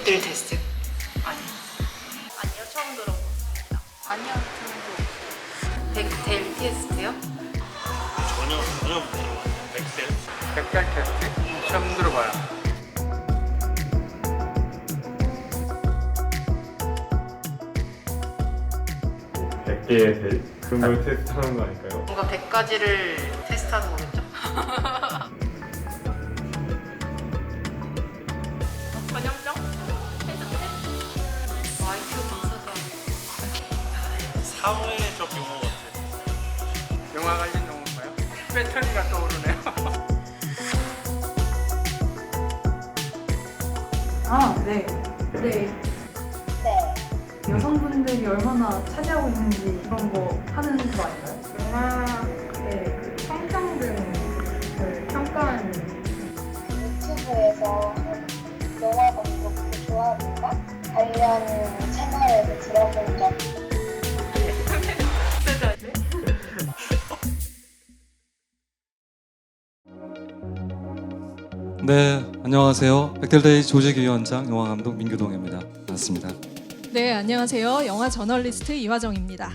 백들 테스트? 아니. 아니요, 처음 들어봤습니다. 아니요, 저도 백델 테스트요? 전혀 못 들어봤어요. 백셀. 백달 테스트? 처음 들어봐요. 그런 걸 테스트하는 거 아닐까요? 뭔가 100가지를 테스트하는 거겠죠? 전염병? 테스트? IQ 강사가 사회적 용어 같아. 영화 관련 용어인가요? 패턴이가 떠오르네요. 아, 네. 네. 여성분들이 얼마나 차지하고 있는지 이런 거 하는 거 아닌가요? 영화의 그 평점등을 평가하는 유튜브에서 영화 감독 좋아하는가? 관련 채널에서 들어본 적 네, 안녕하세요. 백델데이 조직위원장 영화감독 민규동입니다. 반갑습니다. 네, 안녕하세요. 영화 저널리스트 이화정입니다.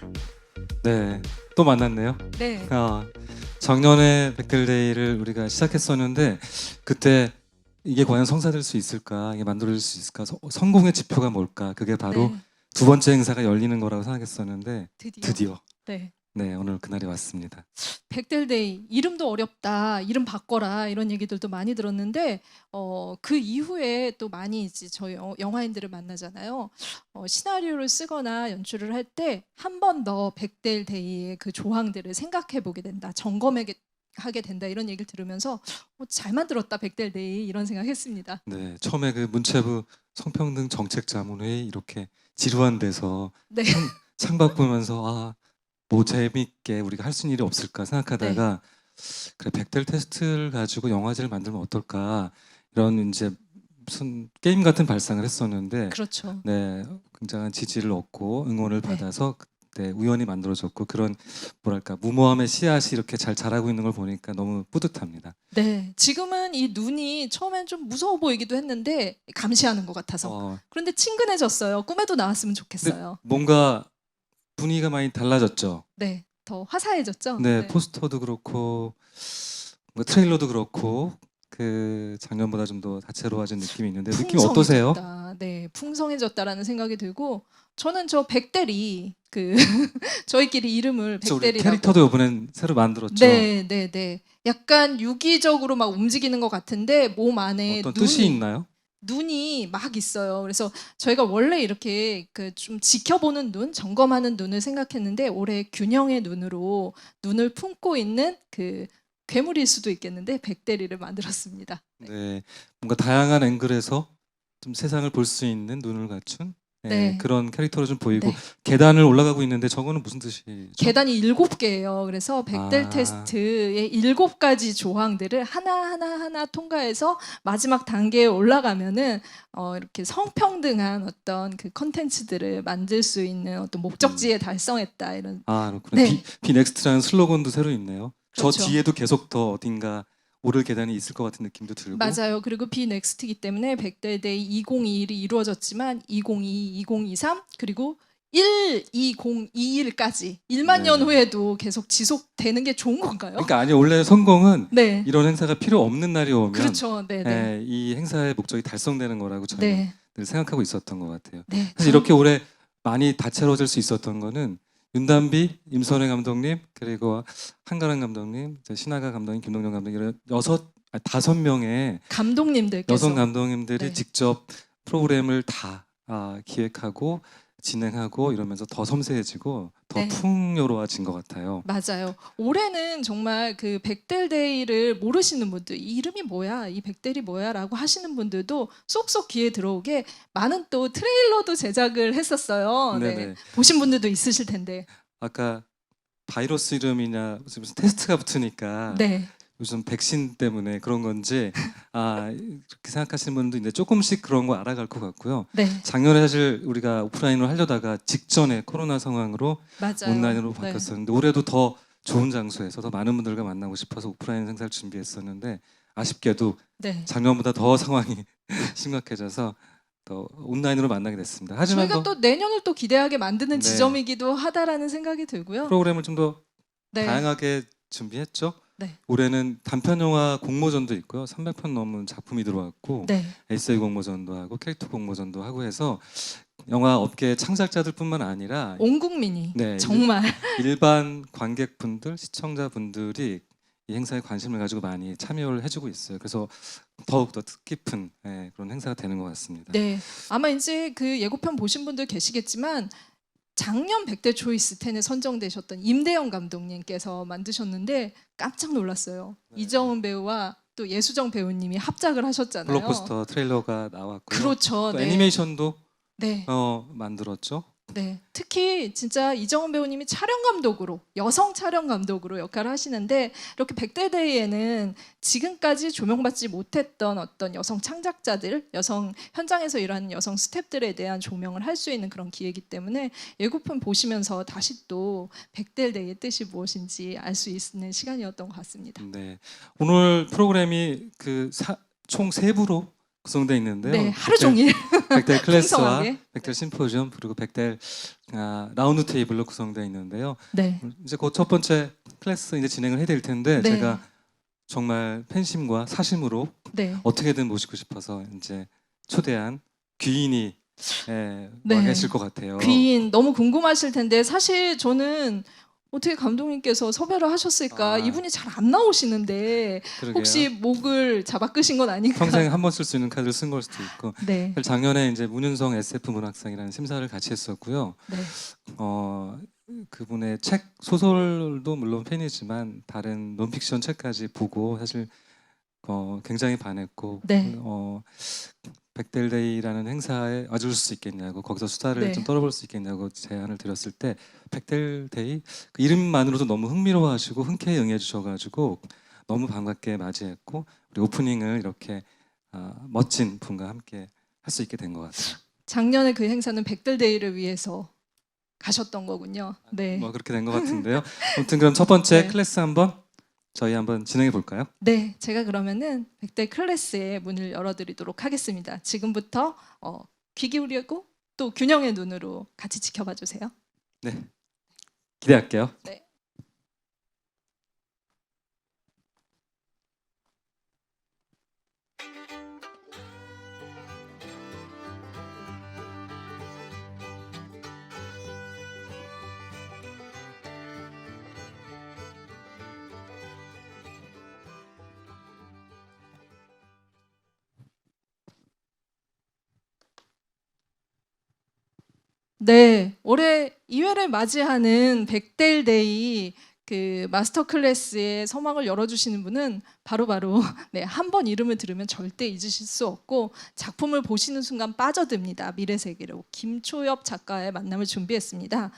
네, 또 만났네요. 네, 작년에 백델데이를 우리가 시작했었는데 그때 이게 과연 성사될 수 있을까, 이게 만들어질 수 있을까, 성공의 지표가 뭘까, 그게 바로 네, 두 번째 행사가 열리는 거라고 생각했었는데 드디어. 드디어 네, 오늘 그날이 왔습니다. 백델데이 이름도 어렵다, 이름 바꿔라 이런 얘기들도 많이 들었는데 그 이후에 또 많이 이제 저희 영화인들을 만나잖아요. 시나리오를 쓰거나 연출을 할 때 한 번 더 백델데이의 그 조항들을 생각해 보게 된다, 점검하게 된다 이런 얘기를 들으면서 잘 만들었다 백델데이 이런 생각했습니다. 네, 처음에 그 문체부 성평등 정책자문회의 이렇게 지루한 데서 네, 창밖 보면서 뭐 재밌게 우리가 할 수 있는 일이 없을까 생각하다가 그래 백델 테스트를 가지고 영화제를 만들면 어떨까 이런 이제 무슨 게임 같은 발상을 했었는데 그렇죠. 네 굉장한 지지를 얻고 응원을 네. 받아서 그때 우연히 만들어졌고 그런 뭐랄까 무모함의 씨앗이 이렇게 잘 자라고 있는 걸 보니까 너무 뿌듯합니다. 네, 지금은 이 눈이 처음엔 좀 무서워 보이기도 했는데 감시하는 것 같아서 그런데 친근해졌어요. 꿈에도 나왔으면 근데 좋겠어요. 뭔가 분위기가 많이 달라졌죠. 네, 더 화사해졌죠. 네, 포스터도 그렇고 뭐 트레일러도 그렇고 그 작년보다 좀 더 다채로워진 느낌이 있는데 느낌 어떠세요? 풍성해졌다. 네, 풍성해졌다라는 생각이 들고 저는 저 백대리 그 저희끼리 이름을 그쵸, 우리 백대리라고. 캐릭터도 이번엔 새로 만들었죠. 네, 네, 네. 약간 유기적으로 막 움직이는 것 같은데 몸 안에 어떤 뜻이 있나요? 눈이 막 있어요. 그래서 저희가 원래 이렇게 그 좀 지켜보는 눈, 점검하는 눈을 생각했는데 올해 균형의 눈으로 눈을 품고 있는 그 괴물일 수도 있겠는데 백대리를 만들었습니다. 네, 뭔가 다양한 앵글에서 좀 세상을 볼 수 있는 눈을 갖춘 네. 그런 캐릭터로 좀 보이고 네. 계단을 올라가고 있는데 저거는 무슨 뜻이죠? 계단이 7개예요. 그래서 백델 아. 테스트의 7가지 조항들을 하나 통과해서 마지막 단계에 올라가면은 이렇게 성평등한 어떤 그 컨텐츠들을 만들 수 있는 어떤 목적지에 달성했다 이런. 그렇구나. 네. 비넥스트라는 슬로건도 새로 있네요. 그렇죠. 저 뒤에도 계속 더 어딘가 오를 계단이 있을 것 같은 느낌도 들고. 맞아요. 그리고 비넥스트이기 때문에 백델데이 2021이 이루어졌지만 2022, 2023 그리고 2021까지 1만 네. 년 후에도 계속 지속되는 게 좋은 건가요? 그러니까 아니 원래 성공은 네. 이런 행사가 필요 없는 날이 오면 그렇죠. 네, 네. 이 행사의 목적이 달성되는 거라고 저는 네. 늘 생각하고 있었던 것 같아요. 네. 사실 이렇게 올해 많이 다채로워질 수 있었던 거는 윤단비, 임선혜 감독님 그리고 한가람 감독님, 신하가 감독님, 김동영 감독님 이런 5명의 감독님들께서 여성 감독님들이 네. 직접 프로그램을 다 기획하고 진행하고 이러면서 더 섬세해지고 더 네. 풍요로워진 것 같아요. 맞아요. 올해는 정말 그 백델데이를 모르시는 분들, 이 이름이 뭐야, 이 백델이 뭐야라고 하시는 분들도 쏙쏙 귀에 들어오게 많은 또 트레일러도 제작을 했었어요. 네. 네네. 보신 분들도 있으실 텐데. 아까 바이러스 이름이냐 무슨 테스트가 붙으니까 네. 요즘 백신 때문에 그런 건지 이렇게 생각하시는 분도 있는데 조금씩 그런 거 알아갈 것 같고요. 네. 작년에 사실 우리가 오프라인으로 하려다가 직전에 코로나 상황으로 맞아요. 온라인으로 네. 바뀌었었는데 올해도 더 좋은 장소에서 더 많은 분들과 만나고 싶어서 오프라인 행사를 준비했었는데 아쉽게도 네. 작년보다 더 상황이 심각해져서 또 온라인으로 만나게 됐습니다. 하지만 저희가 또 내년을 또 기대하게 만드는 네. 지점이기도 하다라는 생각이 들고요. 프로그램을 좀 더 네. 다양하게 준비했죠. 네. 올해는 단편 영화 공모전도 있고요. 300편 넘은 작품이 들어왔고 네. 에세이 공모전도 하고 캐릭터 공모전도 하고 해서 영화 업계 창작자들뿐만 아니라 온 국민이 네, 정말 일반 관객분들, 시청자분들이 이 행사에 관심을 가지고 많이 참여를 해주고 있어요. 그래서 더욱 더 뜻깊은 그런 행사가 되는 것 같습니다. 네. 아마 이제 그 예고편 보신 분들 계시겠지만 작년 100대 초이스 10에 선정되셨던 임대영 감독님께서 만드셨는데 깜짝 놀랐어요. 네. 이정은 배우와 또 예수정 배우님이 합작을 하셨잖아요. 블록버스터 트레일러가 나왔고요. 그렇죠. 또 네. 애니메이션도 네. 만들었죠. 네, 특히 진짜 이정은 배우님이 촬영 감독으로 여성 촬영 감독으로 역할을 하시는데 이렇게 백대대회에는 지금까지 조명받지 못했던 어떤 여성 창작자들, 여성 현장에서 일하는 여성 스태프들에 대한 조명을 할 수 있는 그런 기회이기 때문에 예고편 보시면서 다시 또 백대대회의 뜻이 무엇인지 알 수 있는 시간이었던 것 같습니다. 네, 오늘 프로그램이 총 3부로 구성되어 있는데요. 네, 하루 종일 백델 클래스와 풍성하게. 백델 심포지엄 그리고 백델 라운드 테이블로 구성되어 있는데요. 네, 이제 그 첫 번째 클래스 이제 진행을 해야 될 텐데 네. 제가 정말 팬심과 사심으로 네. 어떻게든 모시고 싶어서 이제 초대한 귀인이 네. 와 계실 것 같아요. 귀인 너무 궁금하실 텐데 사실 저는 어떻게 감독님께서 섭외를 하셨을까? 아. 이분이 잘 안 나오시는데 그러게요. 혹시 목을 잡아 끄신 건 아닌가? 평생 한 번 쓸 수 있는 카드를 쓴 걸 수도 있고. 네, 작년에 이제 문윤성 SF 문학상이라는 심사를 같이 했었고요. 네, 그분의 책 소설도 물론 팬이지만 다른 논픽션 책까지 보고 사실 굉장히 반했고 네. 백델데이라는 행사에 와줄 수 있겠냐고 거기서 수다를 네. 좀 떨어볼 수 있겠냐고 제안을 드렸을 때 백델데이 그 이름만으로도 너무 흥미로워하시고 흔쾌히 응해주셔가지고 너무 반갑게 맞이했고 우리 오프닝을 이렇게 멋진 분과 함께 할 수 있게 된 것 같아요. 작년에 그 행사는 백들데이를 위해서 가셨던 거군요. 네, 뭐 그렇게 된 것 같은데요. 아무튼 그럼 첫 번째 네. 클래스 저희 한번 진행해 볼까요? 네, 제가 그러면은 백대 클래스의 문을 열어드리도록 하겠습니다. 지금부터 귀 기울이고 또 균형의 눈으로 같이 지켜봐 주세요. 네, 기대할게요. 네. 네, 올해 2회를 맞이하는 백델데이 그 마스터 클래스의 서막을 열어주시는 분은 바로 네, 한 번 이름을 들으면 절대 잊으실 수 없고 작품을 보시는 순간 빠져듭니다. 미래 세계로 김초엽 작가의 만남을 준비했습니다.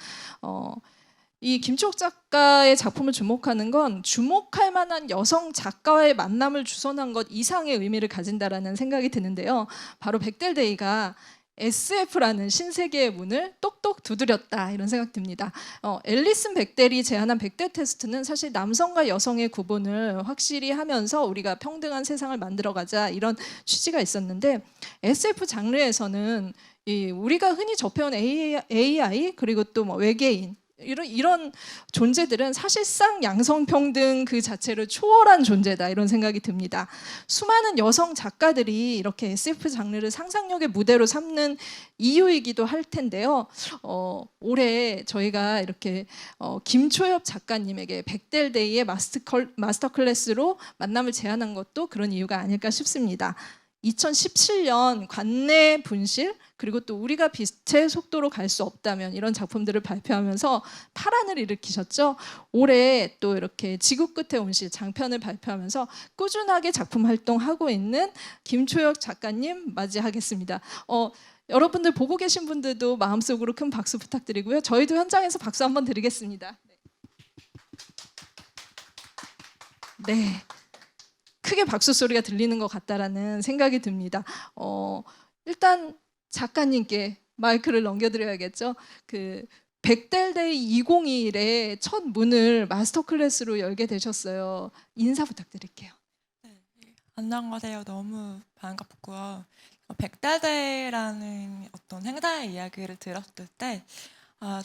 이 김초엽 작가의 작품을 주목하는 건 주목할 만한 여성 작가와의 만남을 주선한 것 이상의 의미를 가진다라는 생각이 드는데요. 바로 백델데이가 SF라는 신세계의 문을 똑똑 두드렸다 이런 생각 듭니다. 앨리슨 백델이 제안한 백대 테스트는 사실 남성과 여성의 구분을 확실히 하면서 우리가 평등한 세상을 만들어가자 이런 취지가 있었는데 SF 장르에서는 우리가 흔히 접해온 AI 그리고 또 뭐 외계인 이런 존재들은 사실상 양성평등 그 자체를 초월한 존재다 이런 생각이 듭니다. 수많은 여성 작가들이 이렇게 SF 장르를 상상력의 무대로 삼는 이유이기도 할 텐데요. 올해 저희가 이렇게 김초엽 작가님에게 백델데이의 마스터 클래스로 만남을 제안한 것도 그런 이유가 아닐까 싶습니다. 2017년 관내 분실 그리고 또 우리가 빛의 속도로 갈 수 없다면 이런 작품들을 발표하면서 파란을 일으키셨죠. 올해 또 이렇게 지구 끝에 온실 장편을 발표하면서 꾸준하게 작품 활동하고 있는 김초엽 작가님 맞이하겠습니다. 여러분들 보고 계신 분들도 마음속으로 큰 박수 부탁드리고요. 저희도 현장에서 박수 한번 드리겠습니다. 네. 크게 박수 소리가 들리는 것 같다라는 생각이 듭니다. 일단 작가님께 마이크를 넘겨드려야겠죠. 그 백델데이 2021의 첫 문을 마스터 클래스로 열게 되셨어요. 인사 부탁드릴게요. 안녕하세요. 너무 반갑고요. 백달대라는 어떤 행사의 이야기를 들었을 때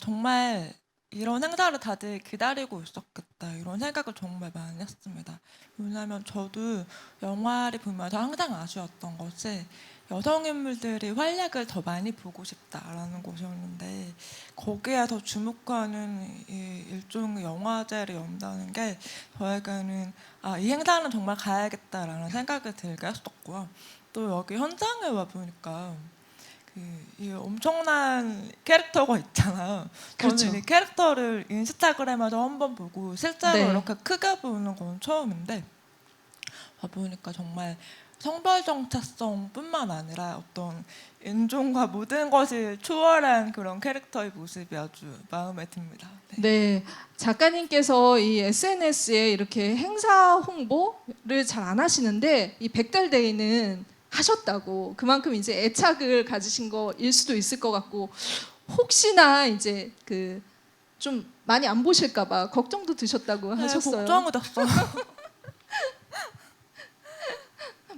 정말 이런 행사를 다들 기다리고 있었겠다 이런 생각을 정말 많이 했습니다. 왜냐하면 저도 영화를 보면서 항상 아쉬웠던 것이 여성 인물들이 활약을 더 많이 보고 싶다라는 것이었는데 거기에서 주목하는 이 일종의 영화제를 연다는 게 저에게는 이 행사는 정말 가야겠다라는 생각을 들게 했었고요. 또 여기 현장에 와 보니까 이 엄청난 캐릭터가 있잖아요. 그렇죠. 저는 이 캐릭터를 인스타그램에서 한번 보고 실제로 네. 이렇게 크게 보는 건 처음인데 와 보니까 정말 성별 정체성뿐만 아니라 어떤 인종과 모든 것을 초월한 그런 캐릭터의 모습이 아주 마음에 듭니다. 네. 네, 작가님께서 이 SNS에 이렇게 행사 홍보를 잘 안 하시는데 이 백달데이는 하셨다고 그만큼 이제 애착을 가지신 거일 수도 있을 것 같고 혹시나 이제 그 좀 많이 안 보실까봐 걱정도 드셨다고 하셨어요. 걱정을 했어요.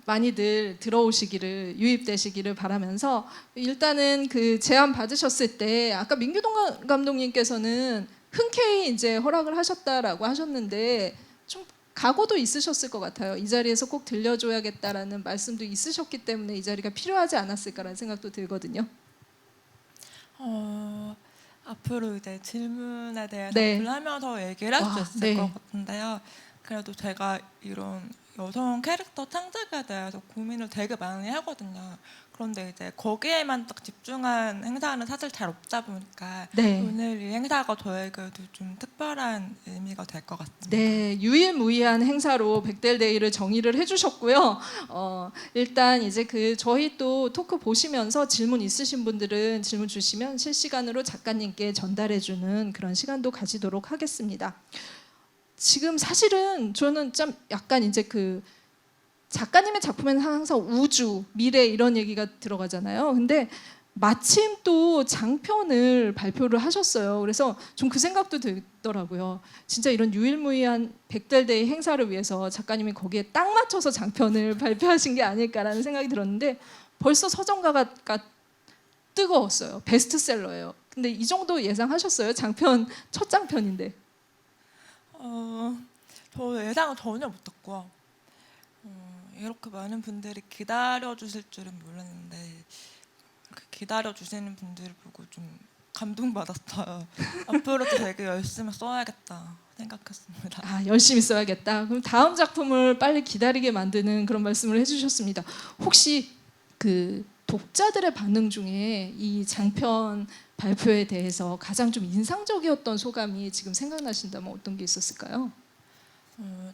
많이들 들어오시기를 유입되시기를 바라면서 일단은 그 제안 받으셨을 때 아까 민규동 감독님께서는 흔쾌히 이제 허락을 하셨다라고 하셨는데 좀 각오도 있으셨을 것 같아요. 이 자리에서 꼭 들려줘야겠다라는 말씀도 있으셨기 때문에 이 자리가 필요하지 않았을까라는 생각도 들거든요. 앞으로 이제 질문에 대해서 네. 하면서 얘기를 할 수 있을 네. 것 같은데요. 그래도 제가 이런 여성 캐릭터 창작에 대해서 고민을 되게 많이 하거든요. 그런데 이제 거기에만 딱 집중한 행사는 사실 잘 없다 보니까 네. 오늘 이 행사가 저에게도 좀 특별한 의미가 될 것 같습니다. 네, 유일무이한 행사로 백달데이를 정의를 해주셨고요. 일단 이제 그 저희 또 토크 보시면서 질문 있으신 분들은 질문 주시면 실시간으로 작가님께 전달해주는 그런 시간도 가지도록 하겠습니다. 지금 사실은 저는 좀 약간 이제 그 작가님의 작품에는 항상 우주, 미래 이런 얘기가 들어가잖아요. 근데 마침 또 장편을 발표를 하셨어요. 그래서 좀 그 생각도 들더라고요. 진짜 이런 유일무이한 백달데이 행사를 위해서 작가님이 거기에 딱 맞춰서 장편을 발표하신 게 아닐까라는 생각이 들었는데 벌써 서정가가 뜨거웠어요. 베스트셀러예요. 근데 이 정도 예상하셨어요? 장편 첫 장편인데. 저 예상은 전혀 못했고요. 이렇게 많은 분들이 기다려 주실 줄은 몰랐는데 이렇게 기다려 주시는 분들을 보고 좀 감동받았어요. 앞으로도 되게 열심히 써야겠다 생각했습니다. 열심히 써야겠다. 그럼 다음 작품을 빨리 기다리게 만드는 그런 말씀을 해주셨습니다. 혹시 그 독자들의 반응 중에 이 장편 발표에 대해서 가장 좀 인상적이었던 소감이 지금 생각나신다면 어떤 게 있었을까요?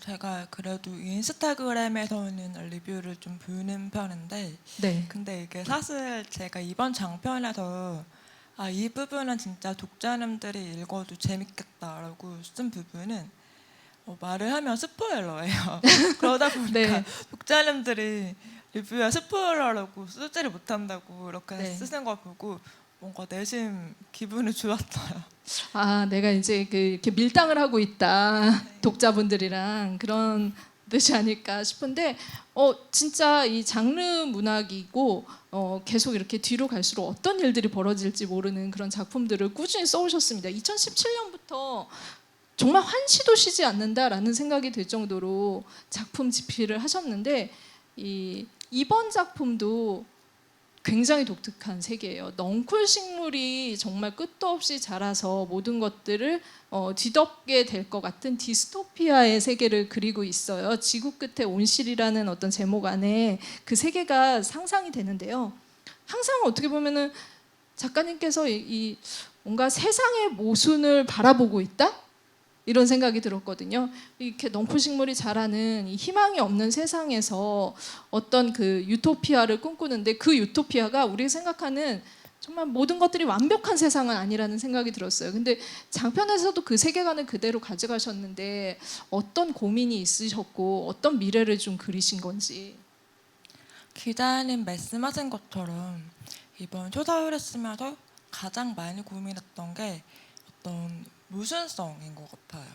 제가 그래도 인스타그램에서는 리뷰를 좀 보는 편인데 네. 근데 이게 사실 제가 이번 장편에서 이 부분은 진짜 독자님들이 읽어도 재밌겠다라고 쓴 부분은 말을 하면 스포일러예요. 그러다 보니까 네. 독자님들이 리뷰에 스포일러라고 쓰지를 못한다고 이렇게 네. 쓰는 걸 보고 뭔가 내심 기분이 좋았어요. 내가 이제 이렇게 밀당을 하고 있다 독자분들이랑 그런 뜻이 아닐까 싶은데 진짜 이 장르 문학이고 계속 이렇게 뒤로 갈수록 어떤 일들이 벌어질지 모르는 그런 작품들을 꾸준히 써오셨습니다. 2017년부터 정말 한시도 쉬지 않는다라는 생각이 들 정도로 작품 집필을 하셨는데 이번 작품도 굉장히 독특한 세계예요. 넝쿨 식물이 정말 끝도 없이 자라서 모든 것들을 뒤덮게 될 것 같은 디스토피아의 세계를 그리고 있어요. 지구 끝에 온실이라는 어떤 제목 안에 그 세계가 상상이 되는데요. 항상 어떻게 보면은 작가님께서 뭔가 세상의 모순을 바라보고 있다? 이런 생각이 들었거든요. 이렇게 넝쿨 식물이 자라는 이 희망이 없는 세상에서 어떤 그 유토피아를 꿈꾸는데 그 유토피아가 우리가 생각하는 정말 모든 것들이 완벽한 세상은 아니라는 생각이 들었어요. 근데 장편에서도 그 세계관을 그대로 가져가셨는데 어떤 고민이 있으셨고 어떤 미래를 좀 그리신 건지. 기자님 말씀하신 것처럼 이번 조사를 쓰면서 가장 많이 고민했던 게 어떤 모순성인 것 같아요.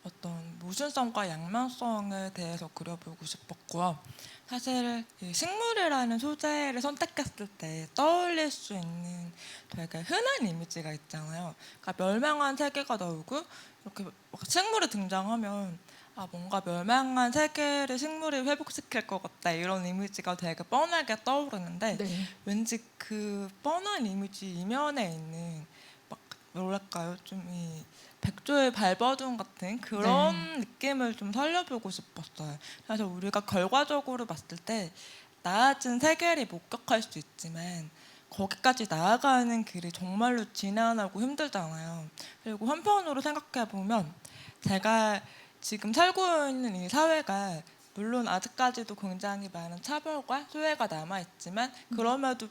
어떤 모순성과 양면성에 대해서 그려보고 싶었고요. 사실 이 식물이라는 소재를 선택했을 때 떠올릴 수 있는 되게 흔한 이미지가 있잖아요. 그러니까 멸망한 세계가 나오고 이렇게 막 식물이 등장하면 뭔가 멸망한 세계를 식물이 회복시킬 것 같다 이런 이미지가 되게 뻔하게 떠오르는데 네. 왠지 그 뻔한 이미지 이면에 있는 막 뭐랄까요 좀 이 백조의 발버둥 같은 그런 느낌을 좀 살려보고 싶었어요. 그래서 우리가 결과적으로 봤을 때 나아진 세계를 목격할 수 있지만 거기까지 나아가는 길이 정말로 지난하고 힘들잖아요. 그리고 한편으로 생각해 보면 제가 지금 살고 있는 이 사회가 물론 아직까지도 굉장히 많은 차별과 소외가 남아있지만 그럼에도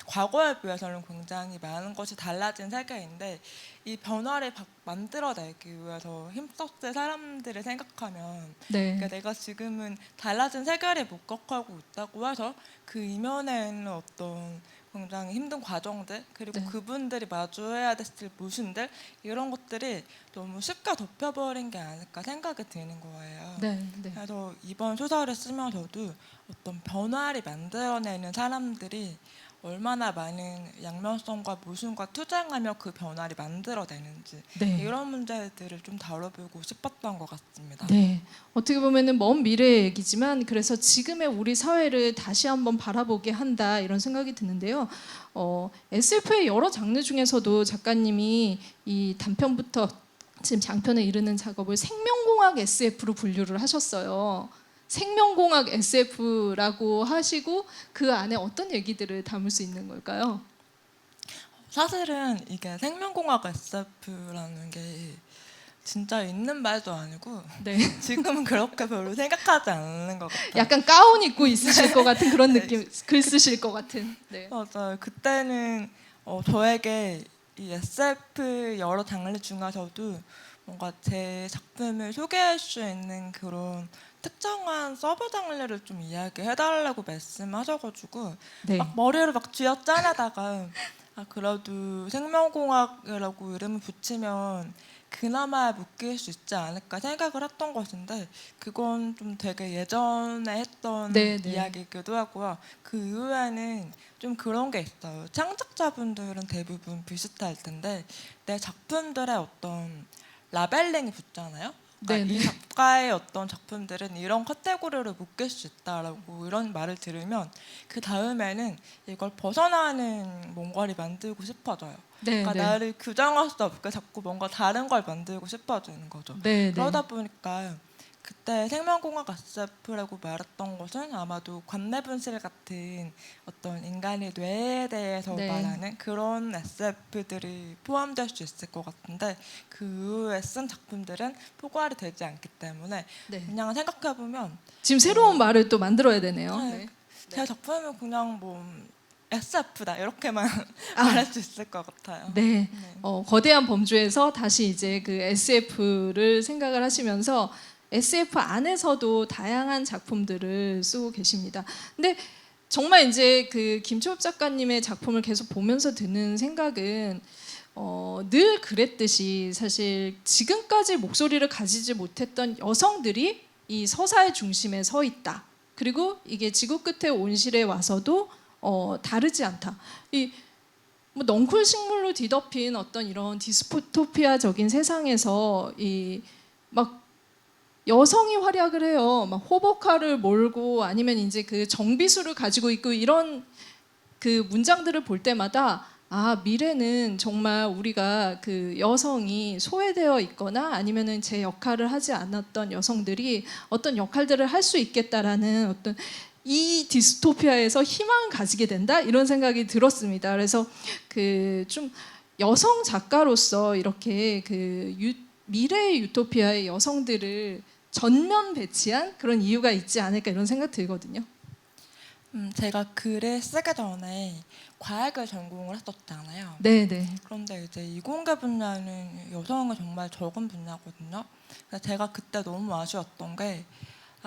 과거에 비해서는 굉장히 많은 것이 달라진 세계인데 이 변화를 만들어내기 위해서 힘썼을 사람들을 생각하면 네. 그러니까 내가 지금은 달라진 세계를 목격하고 있다고 해서 그 이면에는 어떤 굉장히 힘든 과정들 그리고 네. 그분들이 마주해야 됐을 모순들 이런 것들이 너무 쉽게 덮여버린 게 아닐까 생각이 드는 거예요. 네. 네. 그래서 이번 소설을 쓰면서도 어떤 변화를 만들어내는 사람들이 얼마나 많은 양면성과 모순과 투쟁하며 그 변화를 만들어내는지 네. 이런 문제들을 좀 다뤄보고 싶었던 것 같습니다. 네, 어떻게 보면은 먼 미래의 얘기지만 그래서 지금의 우리 사회를 다시 한번 바라보게 한다 이런 생각이 드는데요. SF의 여러 장르 중에서도 작가님이 이 단편부터 지금 장편에 이르는 작업을 생명공학 SF로 분류를 하셨어요. 생명공학 SF라고 하시고 그 안에 어떤 얘기들을 담을 수 있는 걸까요? 사실은 이게 생명공학 SF라는 게 진짜 있는 말도 아니고 네. 지금은 그렇게 별로 생각하지 않는 것 같아요. 약간 가운 입고 있으실 것 같은 그런 느낌, 글 쓰실 것 같은. 네. 맞아요. 그때는 저에게 이 SF 여러 장르 중에서도 뭔가 제 작품을 소개할 수 있는 그런 특정한 서브 장르를 좀 이야기해달라고 말씀하셔가지고 네. 막 머리를 막 쥐어짜내다가 그래도 생명공학이라고 이름을 붙이면 그나마 묶일 수 있지 않을까 생각을 했던 것인데 그건 좀 되게 예전에 했던 네, 네. 이야기이기도 하고요. 그 이후에는 좀 그런 게 있어요. 창작자분들은 대부분 비슷할 텐데 내 작품들의 어떤 라벨링이 붙잖아요. 그러니까 네, 이 네. 작가의 어떤 작품들은 이런 카테고리로 묶일 수 있다라고 이런 말을 들으면 그 다음에는 이걸 벗어나는 뭔가를 만들고 싶어져요. 네, 그러니까 네. 나를 규정할 수 없게 자꾸 뭔가 다른 걸 만들고 싶어지는 거죠. 네, 네. 그러다 보니까 그때 생명공학 SF라고 말했던 것은 아마도 관내분실 같은 어떤 인간의 뇌에 대해서 네. 말하는 그런 SF들이 포함될 수 있을 것 같은데 그 이후에 쓴 작품들은 포괄이 되지 않기 때문에 네. 그냥 생각해보면 지금 새로운 말을 또 만들어야 되네요. 네. 네. 제 작품은 그냥 뭐 SF다 이렇게만 말할 수 있을 것 같아요. 네. 네. 거대한 범주에서 다시 이제 그 SF를 생각을 하시면서 SF 안에서도 다양한 작품들을 쓰고 계십니다. 근데 정말 이제 그 김초엽 작가님의 작품을 계속 보면서 드는 생각은 늘 그랬듯이 사실 지금까지 목소리를 가지지 못했던 여성들이 이 서사의 중심에 서 있다. 그리고 이게 지구 끝에 온실에 와서도 다르지 않다. 이 뭐 넝쿨 식물로 뒤덮인 어떤 이런 디스토피아적인 세상에서 이 막 여성이 활약을 해요. 막 호복화를 몰고 아니면 이제 그 정비술을 가지고 있고 이런 그 문장들을 볼 때마다 미래는 정말 우리가 그 여성이 소외되어 있거나 아니면은 제 역할을 하지 않았던 여성들이 어떤 역할들을 할 수 있겠다라는 어떤 이 디스토피아에서 희망을 가지게 된다 이런 생각이 들었습니다. 그래서 그 좀 여성 작가로서 이렇게 그 미래의 유토피아의 여성들을 전면 배치한 그런 이유가 있지 않을까 이런 생각 들거든요. 제가 글을 쓰기 전에 과학을 전공을 했었잖아요. 네네. 그런데 이제 이공계 분야는 여성이 정말 적은 분야거든요. 그래서 제가 그때 너무 아쉬웠던 게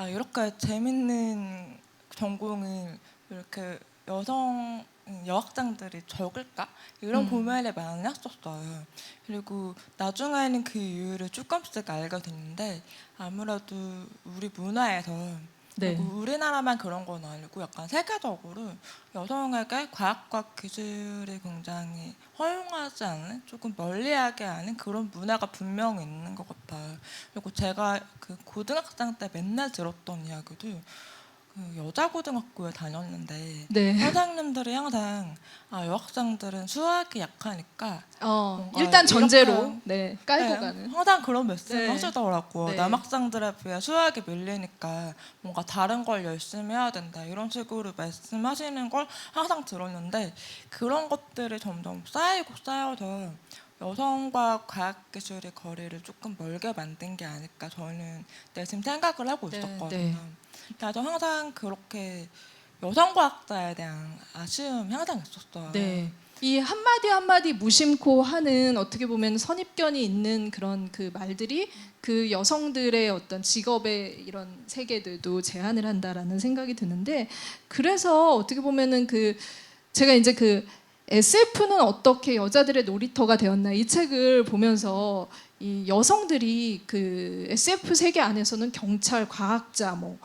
이렇게 재밌는 전공을 이렇게 여성 여학생들이 적을까? 이런 음. 고민을 많이 했었어요. 그리고 나중에는 그 이유를 조금씩 알게 됐는데 아무래도 우리 문화에서 네. 그리고 우리나라만 그런 건 아니고 약간 세계적으로 여성에게 과학과 기술이 굉장히 허용하지 않은 조금 멀리하게 하는 그런 문화가 분명히 있는 것 같아요. 그리고 제가 그 고등학생 때 맨날 들었던 이야기도 그 여자 고등학교에 다녔는데 네. 선생님들이 항상 여학생들은 수학이 약하니까 뭔가 일단 전제로 이렇게 네, 깔고 네, 가는. 항상 그런 말씀을 네. 하시더라고요. 네. 남학생들에 비해 수학이 밀리니까 뭔가 다른 걸 열심히 해야 된다 이런 식으로 말씀하시는 걸 항상 들었는데 그런 것들이 점점 쌓이고 쌓여서 여성과 과학기술의 거리를 조금 멀게 만든 게 아닐까 저는 내심 생각을 하고 네, 있었거든요. 네. 그래서 항상 그렇게 여성과학자에 대한 아쉬움이 항상 있었어요. 네. 이 한마디 한마디 무심코 하는 어떻게 보면 선입견이 있는 그런 그 말들이 그 여성들의 어떤 직업의 이런 세계들도 제한을 한다라는 생각이 드는데 그래서 어떻게 보면은 그 제가 이제 그 SF는 어떻게 여자들의 놀이터가 되었나 이 책을 보면서 이 여성들이 그 SF 세계 안에서는 경찰, 과학자, 뭐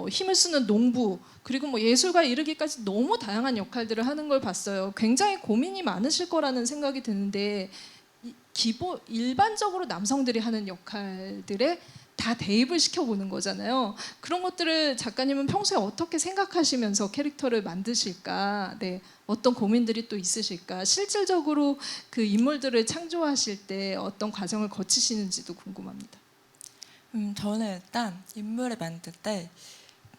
힘을 쓰는 농부 그리고 뭐 예술가에 이르기까지 너무 다양한 역할들을 하는 걸 봤어요. 굉장히 고민이 많으실 거라는 생각이 드는데 일반적으로 남성들이 하는 역할들에 다 대입을 시켜보는 거잖아요. 그런 것들을 작가님은 평소에 어떻게 생각하시면서 캐릭터를 만드실까? 네, 어떤 고민들이 또 있으실까? 실질적으로 그 인물들을 창조하실 때 어떤 과정을 거치시는지도 궁금합니다. 저는 일단 인물을 만들 때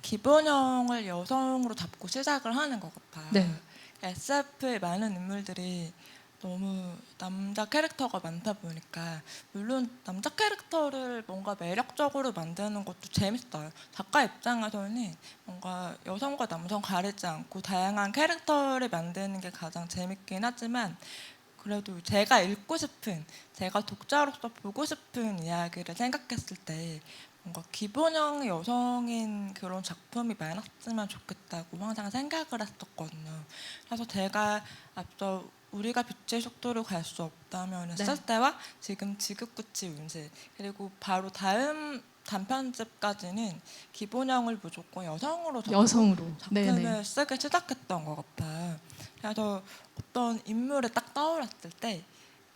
기본형을 여성으로 잡고 시작을 하는 것 같아요. 네. SF의 많은 인물들이 너무 남자 캐릭터가 많다 보니까 물론 남자 캐릭터를 뭔가 매력적으로 만드는 것도 재밌어요. 작가 입장에서는 뭔가 여성과 남성 가리지 않고 다양한 캐릭터를 만드는 게 가장 재밌긴 하지만 그래도 제가 읽고 싶은, 제가 독자로서 보고 싶은 이야기를 생각했을 때 뭔가 기본형 여성인 그런 작품이 많았으면 좋겠다고 항상 생각을 했었거든요. 그래서 제가 앞서 우리가 빛의 속도로 갈 수 없다면 네. 쓸 때와 지금 지긋구치 운세 그리고 바로 다음 단편집까지는 기본형을 무조건 여성으로 잡고 여성으로. 작품을 네네. 쓰기 시작했던 것 같아요. 그래서 어떤 인물을 딱 떠올랐을 때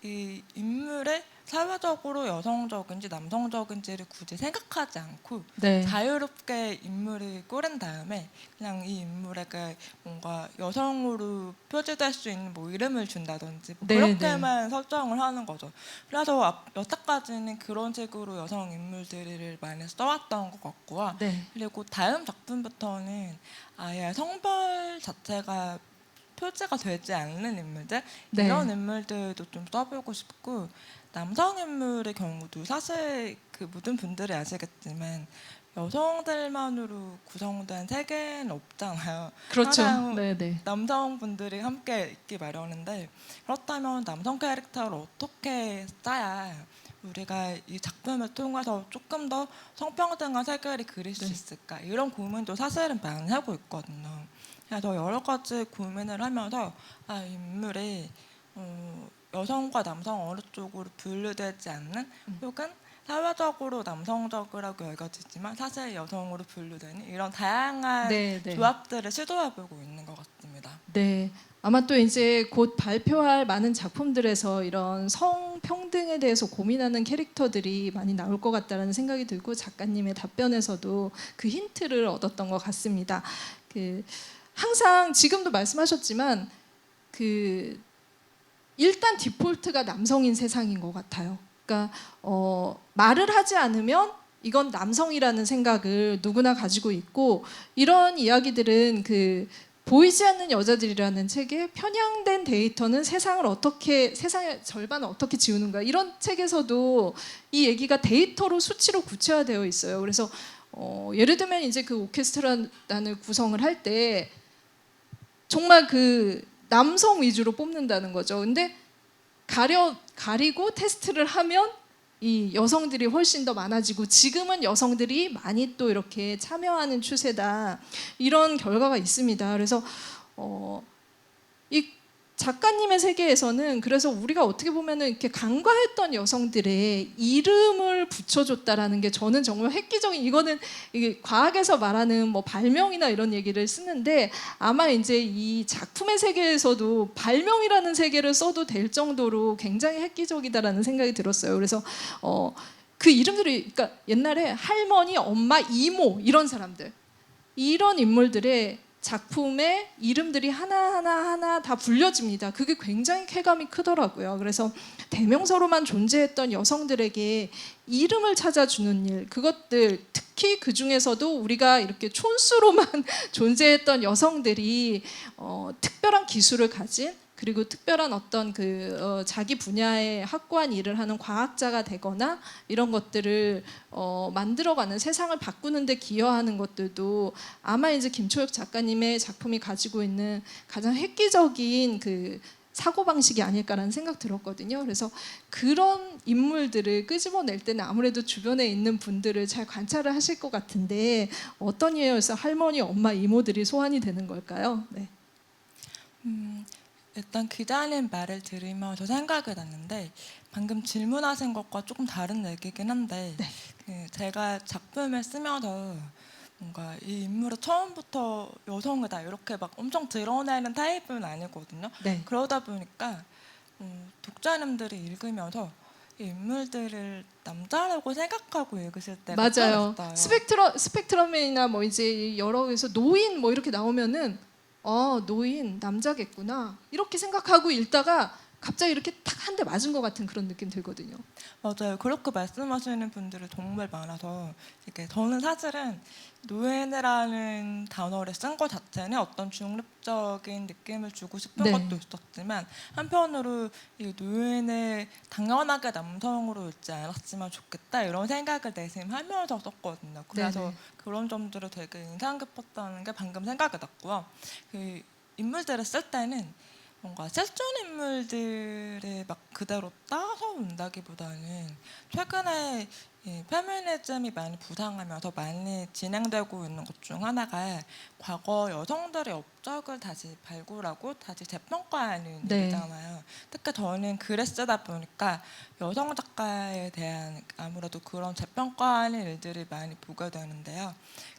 이 인물의 사회적으로 여성적인지 남성적인지를 굳이 생각하지 않고 네. 자유롭게 인물을 꾸린 다음에 그냥 이 인물에게 뭔가 여성으로 표지될 수 있는 뭐 이름을 준다든지 뭐 네, 그렇게만 설정을 하는 거죠. 그래서 여태까지는 그런 식으로 여성 인물들을 많이 써왔던 것 같고요. 네. 그리고 다음 작품부터는 아예 성별 자체가 표지가 되지 않는 인물들 네. 이런 인물들도 좀 써보고 싶고 남성 인물의 경우도 사실 그 모든 분들이 아시겠지만 여성들만으로 구성된 세계는 없잖아요. 그렇죠. 항상 네네. 남성분들이 함께 있기 마련인데 그렇다면 남성 캐릭터를 어떻게 짜야 우리가 이 작품을 통해서 조금 더 성평등한 세계를 그릴 수 네. 있을까 이런 고민도 사실은 많이 하고 있거든요. 그래서 여러 가지 고민을 하면서 인물이 여성과 남성 어느 쪽으로 분류되지 않는 혹은 사회적으로 남성적이라고 여겨지지만 사실 여성으로 분류되는 이런 다양한 네, 네. 조합들을 시도해보고 있는 것 같습니다. 네. 아마 또 이제 곧 발표할 많은 작품들에서 이런 성평등에 대해서 고민하는 캐릭터들이 많이 나올 것 같다는 생각이 들고 작가님의 답변에서도 그 힌트를 얻었던 것 같습니다. 항상 지금도 말씀하셨지만 일단 디폴트가 남성인 세상인 것 같아요. 그러니까 말을 하지 않으면 이건 남성이라는 생각을 누구나 가지고 있고 이런 이야기들은 보이지 않는 여자들이라는 책에 편향된 데이터는 세상의 절반을 어떻게 지우는가 이런 책에서도 이 얘기가 데이터로 수치로 구체화되어 있어요. 그래서 예를 들면 이제 그 오케스트라단을 구성을 할 때 정말 남성 위주로 뽑는다는 거죠. 근데 가리고 테스트를 하면 이 여성들이 훨씬 더 많아지고 지금은 여성들이 많이 또 이렇게 참여하는 추세다 이런 결과가 있습니다. 그래서 이 작가님의 세계에서는 그래서 우리가 어떻게 보면은 이렇게 간과했던 여성들의 이름을 붙여줬다라는 게 저는 정말 획기적인, 이거는 이게 과학에서 말하는 뭐 발명이나 이런 얘기를 쓰는데 아마 이제 이 작품의 세계에서도 발명이라는 세계를 써도 될 정도로 굉장히 획기적이다라는 생각이 들었어요. 그래서 그 이름들이, 그러니까 옛날에 할머니, 엄마, 이모 이런 사람들, 이런 인물들의 작품의 이름들이 하나하나 다 불려집니다. 그게 굉장히 쾌감이 크더라고요. 그래서 대명사로만 존재했던 여성들에게 이름을 찾아주는 일, 그것들, 특히 그 중에서도 우리가 이렇게 촌수로만 존재했던 여성들이 특별한 기술을 가진, 그리고 특별한 어떤 자기 분야의 확고한 일을 하는 과학자가 되거나 이런 것들을 만들어가는, 세상을 바꾸는 데 기여하는 것들도 아마 이제 김초혁 작가님의 작품이 가지고 있는 가장 획기적인 그 사고방식이 아닐까라는 생각 들었거든요. 그래서 그런 인물들을 끄집어낼 때는 아무래도 주변에 있는 분들을 잘 관찰을 하실 것 같은데 어떤 이유에서 할머니, 엄마, 이모들이 소환이 되는 걸까요? 네. 일단 기자님 말을 들으면서 생각이 났는데 방금 질문하신 것과 조금 다른 얘기긴 한데 제가 작품을 쓰면서 뭔가 이 인물을 처음부터 여성이다 이렇게 막 엄청 드러내는 타입은 아니거든요. 네. 그러다 보니까 독자님들이 읽으면서 이 인물들을 남자라고 생각하고 읽으실 때가 맞아요. 있어요. 스펙트럼이나 뭐 이제 여러 개서 노인 뭐 이렇게 나오면은 노인 남자겠구나 이렇게 생각하고 읽다가 갑자기 이렇게 탁 한 대 맞은 것 같은 그런 느낌 들거든요. 맞아요. 그렇게 말씀하시는 분들이 정말 많아서 이게 저는 사실은 노예라는 단어를 쓴 것 자체는 어떤 중립적인 느낌을 주고 싶은 네. 것도 있었지만 한편으로 이 노예를 당연하게 남성으로 읽지 않았으면 좋겠다 이런 생각을 내심 하면서 썼거든요. 그래서 네네. 그런 점들을 되게 인상 깊었다는 게 방금 생각이 났고요. 그 인물들을 쓸 때는 뭔가 실존 인물들을 막 그대로 따서 온다기보다는 최근에 이 페미니즘이 많이 부상하면서 많이 진행되고 있는 것 중 하나가 과거 여성들의 업적을 다시 발굴하고 다시 재평가하는 네. 일이잖아요. 특히 저는 글을 쓰다 보니까 여성 작가에 대한 아무래도 그런 재평가하는 일들이 많이 보게 되는데요.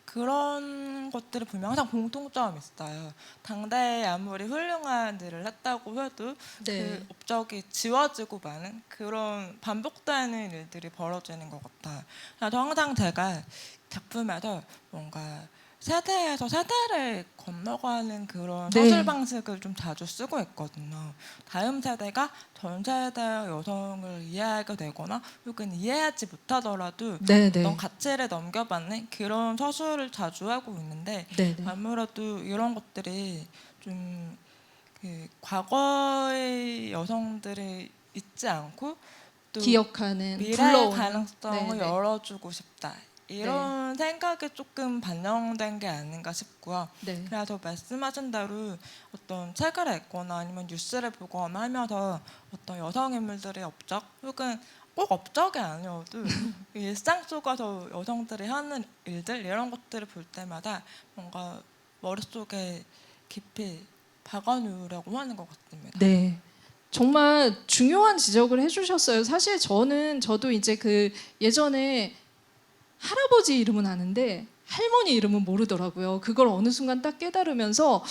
그런 것들을 보면 항상 공통점이 있어요. 당대에 아무리 훌륭한 일을 했다고 해도 네. 그 업적이 지워지고 마는 그런 반복되는 일들이 벌어지는 것 같아요. 그래서 항상 제가 작품에서 뭔가 세대에서 세대를 건너가는 그런 네. 서술 방식을 좀 자주 쓰고 있거든요. 다음 세대가 전 세대의 여성을 이해하게 되거나 혹은 이해하지 못하더라도 네네. 어떤 가치를 넘겨받는 그런 서술을 자주 하고 있는데 네네. 아무래도 이런 것들이 좀 과거의 여성들을 잊지 않고 또 기억하는, 미래의 불러오는. 가능성을 네네. 열어주고 싶다. 이런 생각이 조금 반영된 게 아닌가 싶고요. 네. 그래서 말씀하신 대로 어떤 책을 읽거나 아니면 뉴스를 보거나 하면서 어떤 여성 인물들의 업적 혹은 꼭 업적이 아니어도 일상 속에서 여성들이 하는 일들 이런 것들을 볼 때마다 뭔가 머릿속에 깊이 박아놓으려고 하는 것 같습니다. 네. 정말 중요한 지적을 해주셨어요. 사실 저도 이제 그 예전에 할아버지 이름은 아는데 할머니 이름은 모르더라고요. 그걸 어느 순간 딱 깨달으면서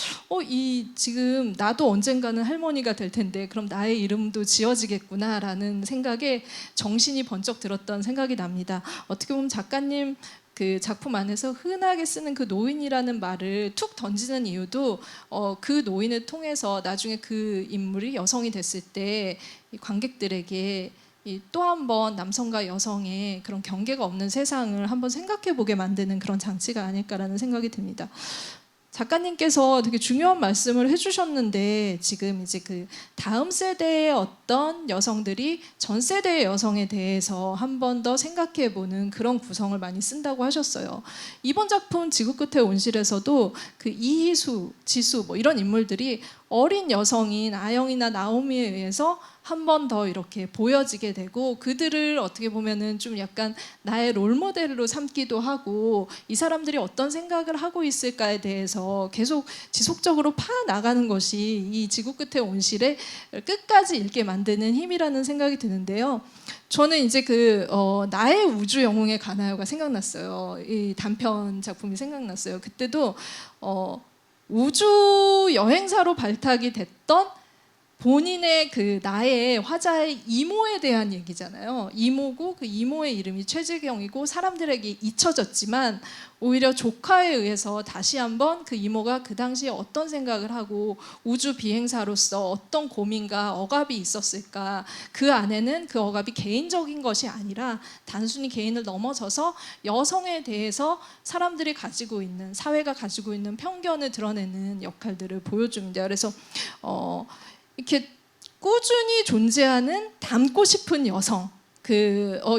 지금 나도 언젠가는 할머니가 될 텐데 그럼 나의 이름도 지어지겠구나라는 생각에 정신이 번쩍 들었던 생각이 납니다. 어떻게 보면 작가님 그 작품 안에서 흔하게 쓰는 그 노인이라는 말을 툭 던지는 이유도 그 노인을 통해서 나중에 그 인물이 여성이 됐을 때 이 관객들에게 또 한 번 남성과 여성의 그런 경계가 없는 세상을 한번 생각해 보게 만드는 그런 장치가 아닐까라는 생각이 듭니다. 작가님께서 되게 중요한 말씀을 해주셨는데 지금 이제 그 다음 세대의 어떤 여성들이 전 세대의 여성에 대해서 한 번 더 생각해 보는 그런 구성을 많이 쓴다고 하셨어요. 이번 작품 지구 끝의 온실에서도 그 이희수, 지수 뭐 이런 인물들이 어린 여성인 아영이나 나오미에 의해서 한 번 더 이렇게 보여지게 되고 그들을 어떻게 보면은 좀 약간 나의 롤모델로 삼기도 하고 이 사람들이 어떤 생각을 하고 있을까에 대해서 계속 지속적으로 파나가는 것이 이 지구 끝의 온실에 끝까지 읽게 만드는 힘이라는 생각이 드는데요. 저는 이제 나의 우주 영웅에 가나요가 생각났어요. 이 단편 작품이 생각났어요. 그때도 우주 여행사로 발탁이 됐던 본인의 나의 화자의 이모에 대한 얘기잖아요. 이모고 그 이모의 이름이 최재경이고 사람들에게 잊혀졌지만 오히려 조카에 의해서 다시 한번 그 이모가 그 당시에 어떤 생각을 하고 우주 비행사로서 어떤 고민과 억압이 있었을까. 그 안에는 그 억압이 개인적인 것이 아니라 단순히 개인을 넘어서서 여성에 대해서 사람들이 가지고 있는, 사회가 가지고 있는 편견을 드러내는 역할들을 보여줍니다. 그래서 이렇게 꾸준히 존재하는 닮고 싶은 여성,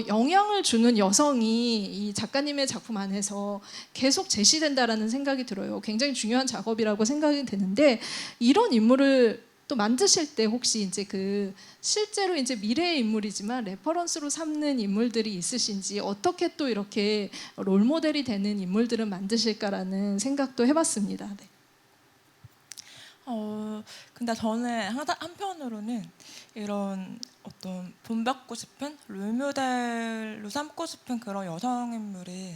영향을 주는 여성이 이 작가님의 작품 안에서 계속 제시된다라는 생각이 들어요. 굉장히 중요한 작업이라고 생각이 되는데 이런 인물을 또 만드실 때 혹시 이제 실제로 이제 미래의 인물이지만 레퍼런스로 삼는 인물들이 있으신지 어떻게 또 이렇게 롤모델이 되는 인물들을 만드실까라는 생각도 해봤습니다. 네. 근데 저는 항상 한편으로는 이런 어떤 본받고 싶은 롤모델로 삼고 싶은 그런 여성 인물이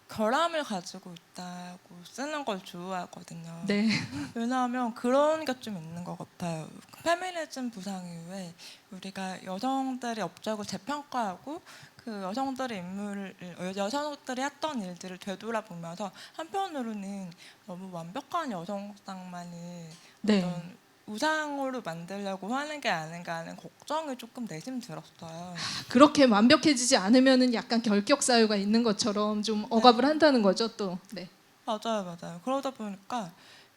결함을 가지고 있다고 쓰는 걸 좋아하거든요. 네. 왜냐하면 그런 게 좀 있는 것 같아요. 페미니즘 부상 이후에 우리가 여성들의 업적을 재평가하고 그 여성들의 여성들이 했던 일들을 되돌아보면서 한편으로는 너무 완벽한 여성상만을 네. 어떤 우상으로 만들려고 하는 게 아닌가 하는 걱정이 조금 내심 들었어요. 그렇게 완벽해지지 않으면은 약간 결격 사유가 있는 것처럼 좀 억압을 한다는 거죠, 또. 네. 맞아요. 그러다 보니까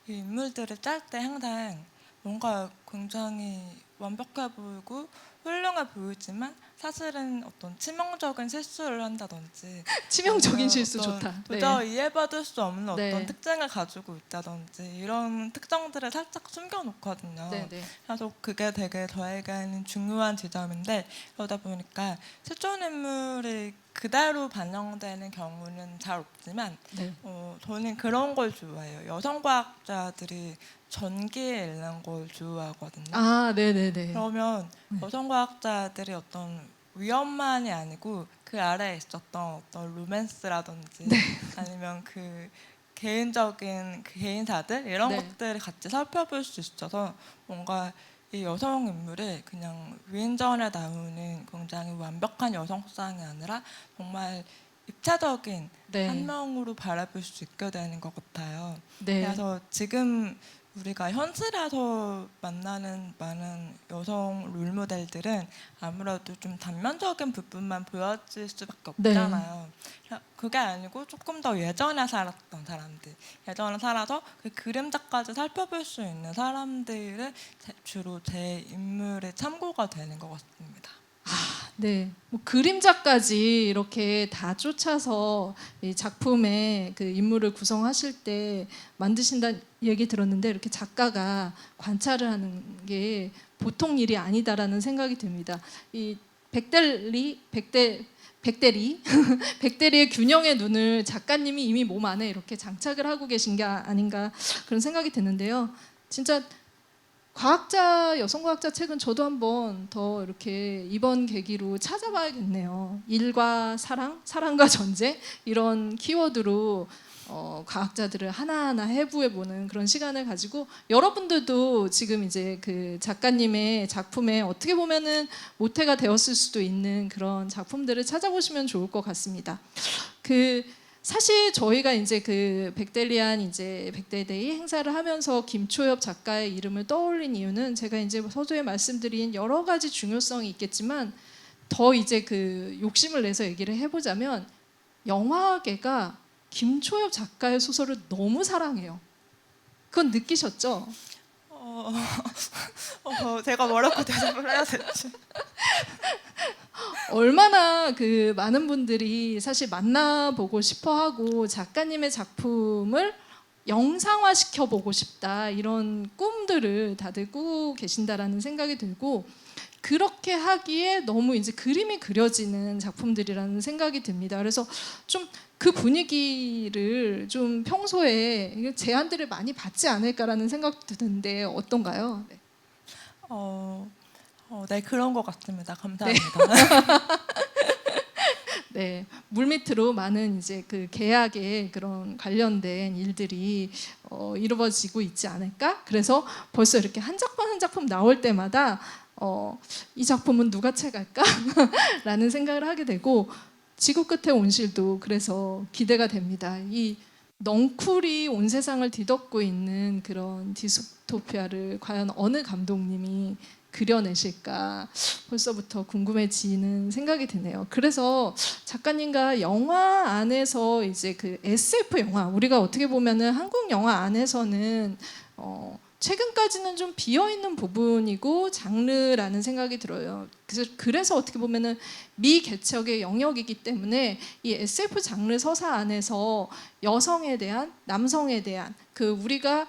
이 인물들을 짤 때 항상 뭔가 굉장히 완벽해 보이고 훌륭해 보이지만 사실은 어떤 치명적인 실수를 한다든지 치명적인 실수 어떤 좋다. 도저히 이해받을 수 없는 네. 어떤 특징을 가지고 있다든지 이런 특성들을 살짝 숨겨놓거든요. 네. 그래서 그게 되게 저에게는 중요한 지점인데 그러다 보니까 실존 인물이 그대로 반영되는 경우는 잘 없지만 네. 저는 그런 걸 좋아해요. 여성 과학자들이 전기에 읽는 걸 좋아하거든요. 아, 네네네. 그러면 여성 과학자들이 어떤 위험만이 아니고 그 아래에 있었던 어떤 로맨스라든지 아니면 그 개인적인 그 개인사들 이런 네. 것들을 같이 살펴볼 수 있어서 뭔가 이 여성 인물이 그냥 위인전에 나오는 굉장히 완벽한 여성상이 아니라 정말 입체적인 한 명으로 바라볼 수 있게 되는 것 같아요. 네. 그래서 지금 우리가 현실에서 만나는 많은 여성 롤모델들은 아무래도 좀 단면적인 부분만 보여질 수밖에 없잖아요. 그게 아니고 조금 더 예전에 살았던 사람들, 예전에 살아서 그 그림자까지 살펴볼 수 있는 사람들을 주로 제 인물의 참고가 되는 것 같습니다. 네, 뭐 그림자까지 이렇게 다 쫓아서 이 작품의 그 인물을 구성하실 때 만드신다는 얘기 들었는데 이렇게 작가가 관찰을 하는 게 보통 일이 아니다라는 생각이 듭니다. 이 백대리의 균형의 눈을 작가님이 이미 몸 안에 이렇게 장착을 하고 계신 게 아닌가 그런 생각이 드는데요. 진짜 여성 과학자 책은 저도 한번 더 이렇게 이번 계기로 찾아봐야겠네요. 일과 사랑, 사랑과 전쟁 이런 키워드로 과학자들을 하나하나 해부해보는 그런 시간을 가지고 여러분들도 지금 이제 그 작가님의 작품에 어떻게 보면은 모태가 되었을 수도 있는 그런 작품들을 찾아보시면 좋을 것 같습니다. 사실 저희가 이제 백대데이 행사를 하면서 김초엽 작가의 이름을 떠올린 이유는 제가 이제 서두에 말씀드린 여러 가지 중요성이 있겠지만 더 이제 욕심을 내서 얘기를 해보자면 영화계가 김초엽 작가의 소설을 너무 사랑해요. 그건 느끼셨죠? 제가 뭐라고 대답을 해야 될지. 얼마나 많은 분들이 사실 만나보고 싶어하고 작가님의 작품을 영상화 시켜보고 싶다 이런 꿈들을 다들 꾸고 계신다라는 생각이 들고 그렇게 하기에 너무 이제 그림이 그려지는 작품들이라는 생각이 듭니다. 그래서 좀 그 분위기를 좀 평소에 제안들을 많이 받지 않을까라는 생각도 드는데 어떤가요? 네. 네, 그런 것 같습니다. 감사합니다. 네, 물밑으로 많은 이제 그 계약에 그런 관련된 일들이 이루어지고 있지 않을까? 그래서 벌써 이렇게 한 작품 한 작품 나올 때마다 이 작품은 누가 채갈까? 라는 생각을 하게 되고 지구 끝의 온실도 그래서 기대가 됩니다. 이 넝쿨이 온 세상을 뒤덮고 있는 그런 디스토피아를 과연 어느 감독님이 그려내실까 벌써부터 궁금해지는 생각이 드네요. 그래서 작가님과 영화 안에서 이제 그 SF 영화 우리가 어떻게 보면은 한국 영화 안에서는 최근까지는 좀 비어 있는 부분이고 장르라는 생각이 들어요. 그래서 어떻게 보면은 미개척의 영역이기 때문에 이 SF 장르 서사 안에서 여성에 대한 남성에 대한 그 우리가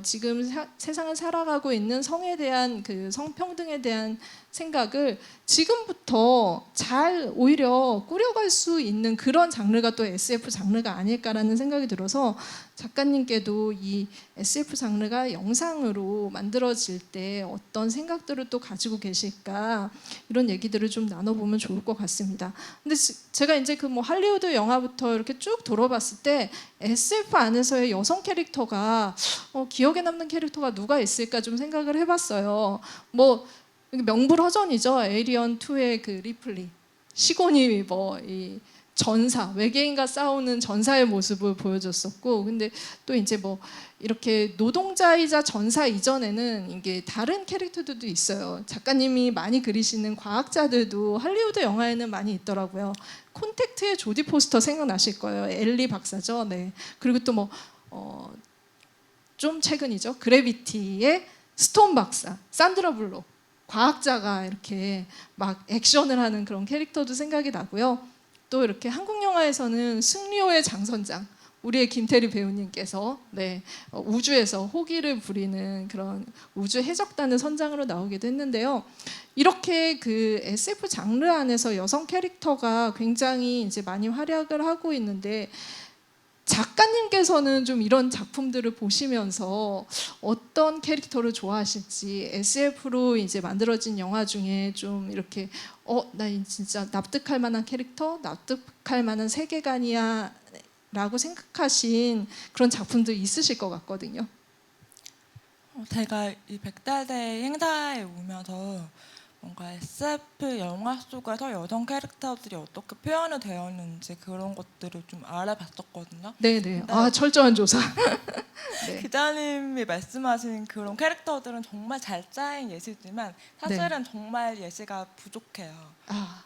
지금 세상을 살아가고 있는 성에 대한 그 성평등에 대한 생각을 지금부터 잘 오히려 꾸려갈 수 있는 그런 장르가 또 SF 장르가 아닐까라는 생각이 들어서 작가님께도 이 SF 장르가 영상으로 만들어질 때 어떤 생각들을 또 가지고 계실까 이런 얘기들을 좀 나눠보면 좋을 것 같습니다. 근데 제가 이제 그 뭐 할리우드 영화부터 이렇게 쭉 돌아봤을 때 SF 안에서의 여성 캐릭터가 기억에 남는 캐릭터가 누가 있을까 좀 생각을 해봤어요. 뭐 명불허전이죠. 에이리언 2의 그 리플리 시고니 이 전사 외계인과 싸우는 전사의 모습을 보여줬었고 근데 또 이제 뭐 이렇게 노동자이자 전사 이전에는 이게 다른 캐릭터들도 있어요. 작가님이 많이 그리시는 과학자들도 할리우드 영화에는 많이 있더라고요. 콘택트의 조디 포스터 생각나실 거예요. 엘리 박사죠. 네. 그리고 또 뭐 좀 최근이죠. 그래비티의 스톤 박사, 산드라 블록 과학자가 이렇게 막 액션을 하는 그런 캐릭터도 생각이 나고요. 또 이렇게 한국 영화에서는 승리호의 장선장 우리의 김태리 배우님께서 우주에서 호기를 부리는 그런 우주 해적단의 선장으로 나오기도 했는데요. 이렇게 그 SF 장르 안에서 여성 캐릭터가 굉장히 이제 많이 활약을 하고 있는데 작가님께서는 좀 이런 작품들을 보시면서 어떤 캐릭터를 좋아하실지 SF로 이제 만들어진 영화 중에 좀 이렇게 나 진짜 납득할 만한 캐릭터, 납득할 만한 세계관이야 라고 생각하신 그런 작품도 있으실 것 같거든요. 제가 이 백달대 행사에 오면서 뭔가 SF 영화 속에서 여성 캐릭터들이 어떻게 표현이 되었는지 그런 것들을 좀 알아봤었거든요. 네네. 철저한 조사. 네. 기자님이 말씀하신 그런 캐릭터들은 정말 잘 짜인 예시지만 사실은 정말 예시가 부족해요.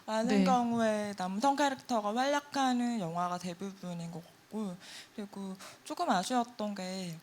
많은 경우에 남성 캐릭터가 활약하는 영화가 대부분인 것 같고 그리고 조금 아쉬웠던 게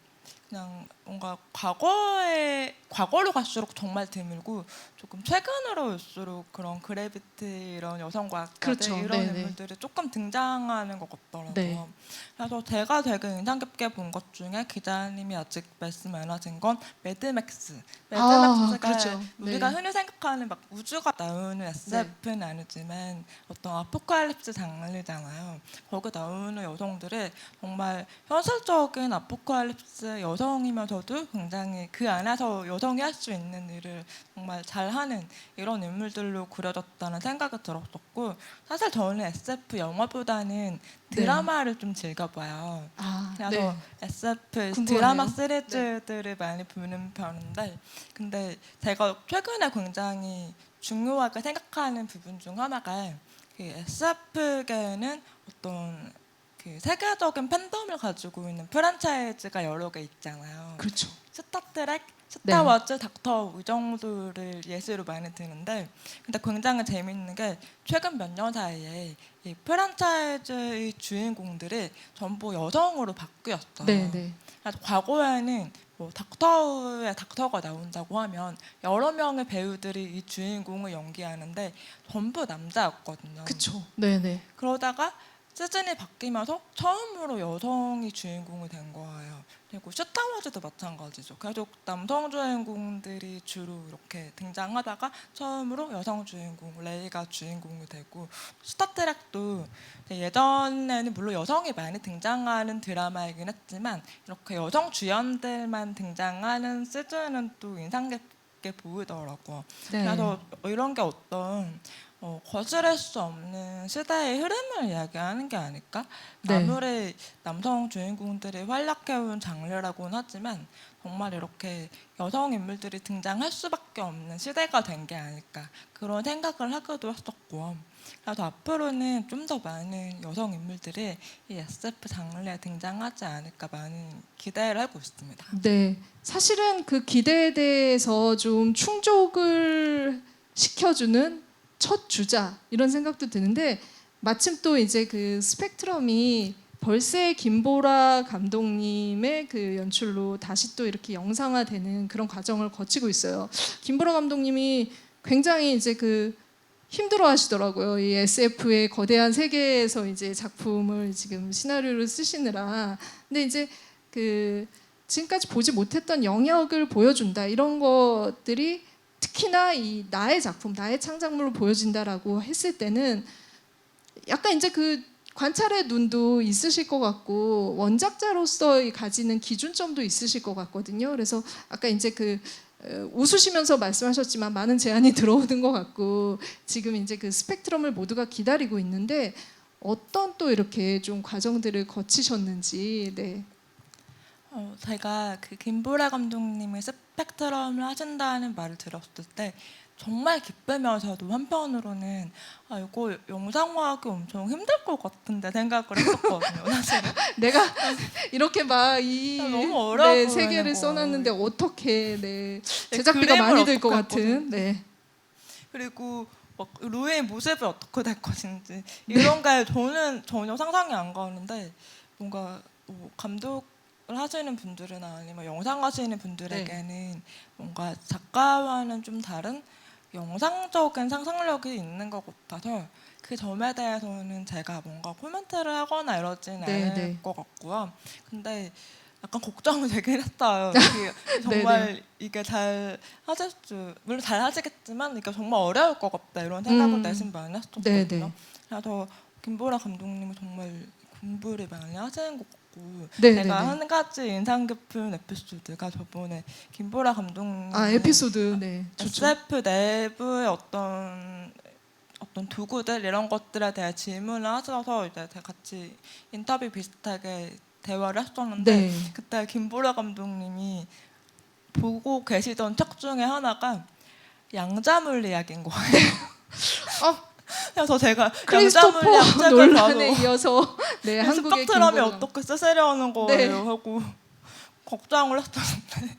그냥 뭔가 과거로 갈수록 정말 드물고 조금 최근으로 올수록 그런 그래비티 이런 여성 과학자들 이런 인물들이 조금 등장하는 것 같더라고요. 그래서 제가 되게 인상 깊게 본 것 중에 기자님이 아직 말씀 안 하신 건 매드맥스. 매드맥스가 우리가 흔히 생각하는 막 우주가 나오는 SF는 아니지만 어떤 아포칼립스 장르잖아요. 거기 나오는 여성들이 정말 현실적인 아포칼립스 여성이면서도 굉장히 그 안에서 여성이 할 수 있는 일을 정말 잘하는 이런 인물들로 그려졌다는 생각이 들었었고 사실 저는 SF 영화보다는 드라마를 좀 즐겨봐요. 그래서 SF 궁금하네요. 드라마 시리즈들을 많이 보는 편인데 근데 제가 최근에 굉장히 중요하게 생각하는 부분 중 하나가 그 SF계에는 어떤 그 세계적인 팬덤을 가지고 있는 프랜차이즈가 여러 개 있잖아요. 그렇죠. 스타트렉, 스타워즈, 닥터 이 정도를 예시로 많이 드는데 근데 굉장히 재밌는 게 최근 몇 년 사이에 이 프랜차이즈의 주인공들이 전부 여성으로 바뀌었어요. 그래서 과거에는 뭐 닥터의 닥터가 나온다고 하면 여러 명의 배우들이 이 주인공을 연기하는데 전부 남자였거든요. 그렇죠. 네네. 그러다가 시즌이 바뀌면서 처음으로 여성이 주인공이 된 거예요. 그리고 스타워즈도 마찬가지죠. 계속 남성 주인공들이 주로 이렇게 등장하다가 처음으로 여성 주인공 레이가 주인공이 되고, 스타트랙도 예전에는 물론 여성이 많이 등장하는 드라마이긴 했지만 이렇게 여성 주연들만 등장하는 시즌은 또 인상 깊게 보이더라고요. 네. 그래서 이런 게 어떤 거스를 수 없는 시대의 흐름을 이야기하는 게 아닐까? 네. 아무리 남성 주인공들이 활약해온 장르라고는 하지만 정말 이렇게 여성 인물들이 등장할 수밖에 없는 시대가 된 게 아닐까, 그런 생각을 하기도 했었고, 그래서 앞으로는 좀 더 많은 여성 인물들이 이 SF 장르에 등장하지 않을까 많은 기대를 하고 있습니다. 네, 사실은 그 기대에 대해서 좀 충족을 시켜주는 첫 주자 이런 생각도 드는데, 마침 또 이제 그 스펙트럼이 벌새 김보라 감독님의 그 연출로 다시 또 이렇게 영상화되는 그런 과정을 거치고 있어요. 김보라 감독님이 굉장히 이제 그 힘들어하시더라고요. 이 SF의 거대한 세계에서 이제 작품을 지금 시나리오를 쓰시느라. 근데 이제 그 지금까지 보지 못했던 영역을 보여준다, 이런 것들이 특히나 이 나의 작품, 나의 창작물을 보여진다라고 했을 때는 약간 이제 그 관찰의 눈도 있으실 것 같고 원작자로서 가지는 기준점도 있으실 것 같거든요. 그래서 아까 이제 그 웃으시면서 말씀하셨지만 많은 제안이 들어오는 것 같고, 지금 이제 그 스펙트럼을 모두가 기다리고 있는데 어떤 또 이렇게 좀 과정들을 거치셨는지. 네. 제가 그 김보라 감독님의 스펙트럼을 하신다는 말을 들었을 때 정말 기쁘면서도 한편으로는 이거 영상화하기 엄청 힘들 것 같은데 생각을 했었거든요. 사실은 내가 이렇게 막 이 너무 어려워 보이는 세계를 거예요. 써놨는데 어떻게 제작비가 그림을 많이 들 것 어떻게 할 같은. 네. 그리고 막 루이의 모습이 어떻게 될 것인지 이런 게 저는 전혀 상상이 안 가는데, 뭔가 감독을 하시는 분들이나 아니면 영상 하시는 분들에게는 뭔가 작가와는 좀 다른 영상적인 상상력이 있는 것 같아서 그 점에 대해서는 제가 뭔가 코멘트를 하거나 이러지는 않을 것 같고요. 근데 약간 걱정이 되긴 했어요. 이게 정말 이게 잘 하실 수, 물론 잘 하시겠지만 이게 정말 어려울 것 같다, 이런 생각을 내심 많이 했었거든요. 네네. 그래서 김보라 감독님은 정말 공부를 많이 하시는 것 같고, 네네네. 제가 한 가지 인상 깊은 에피소드가 저번에 김보라 감독님 에피소드. 네. 좋죠. SF 내부의 어떤 도구들 이런 것들에 대해 질문을 하셔서 이제 같이 인터뷰 비슷하게 대화를 했었는데, 네. 그때 김보라 감독님이 보고 계시던 책 중에 하나가 양자물 이야기인 거예요. 그래서 제가 양자물 크리스토퍼 책을 논란에 봐도 이어서 네, 한국의 스펙트럼이 김보라. 어떻게 쓰시려는 거예요 네. 하고 걱정을 했었는데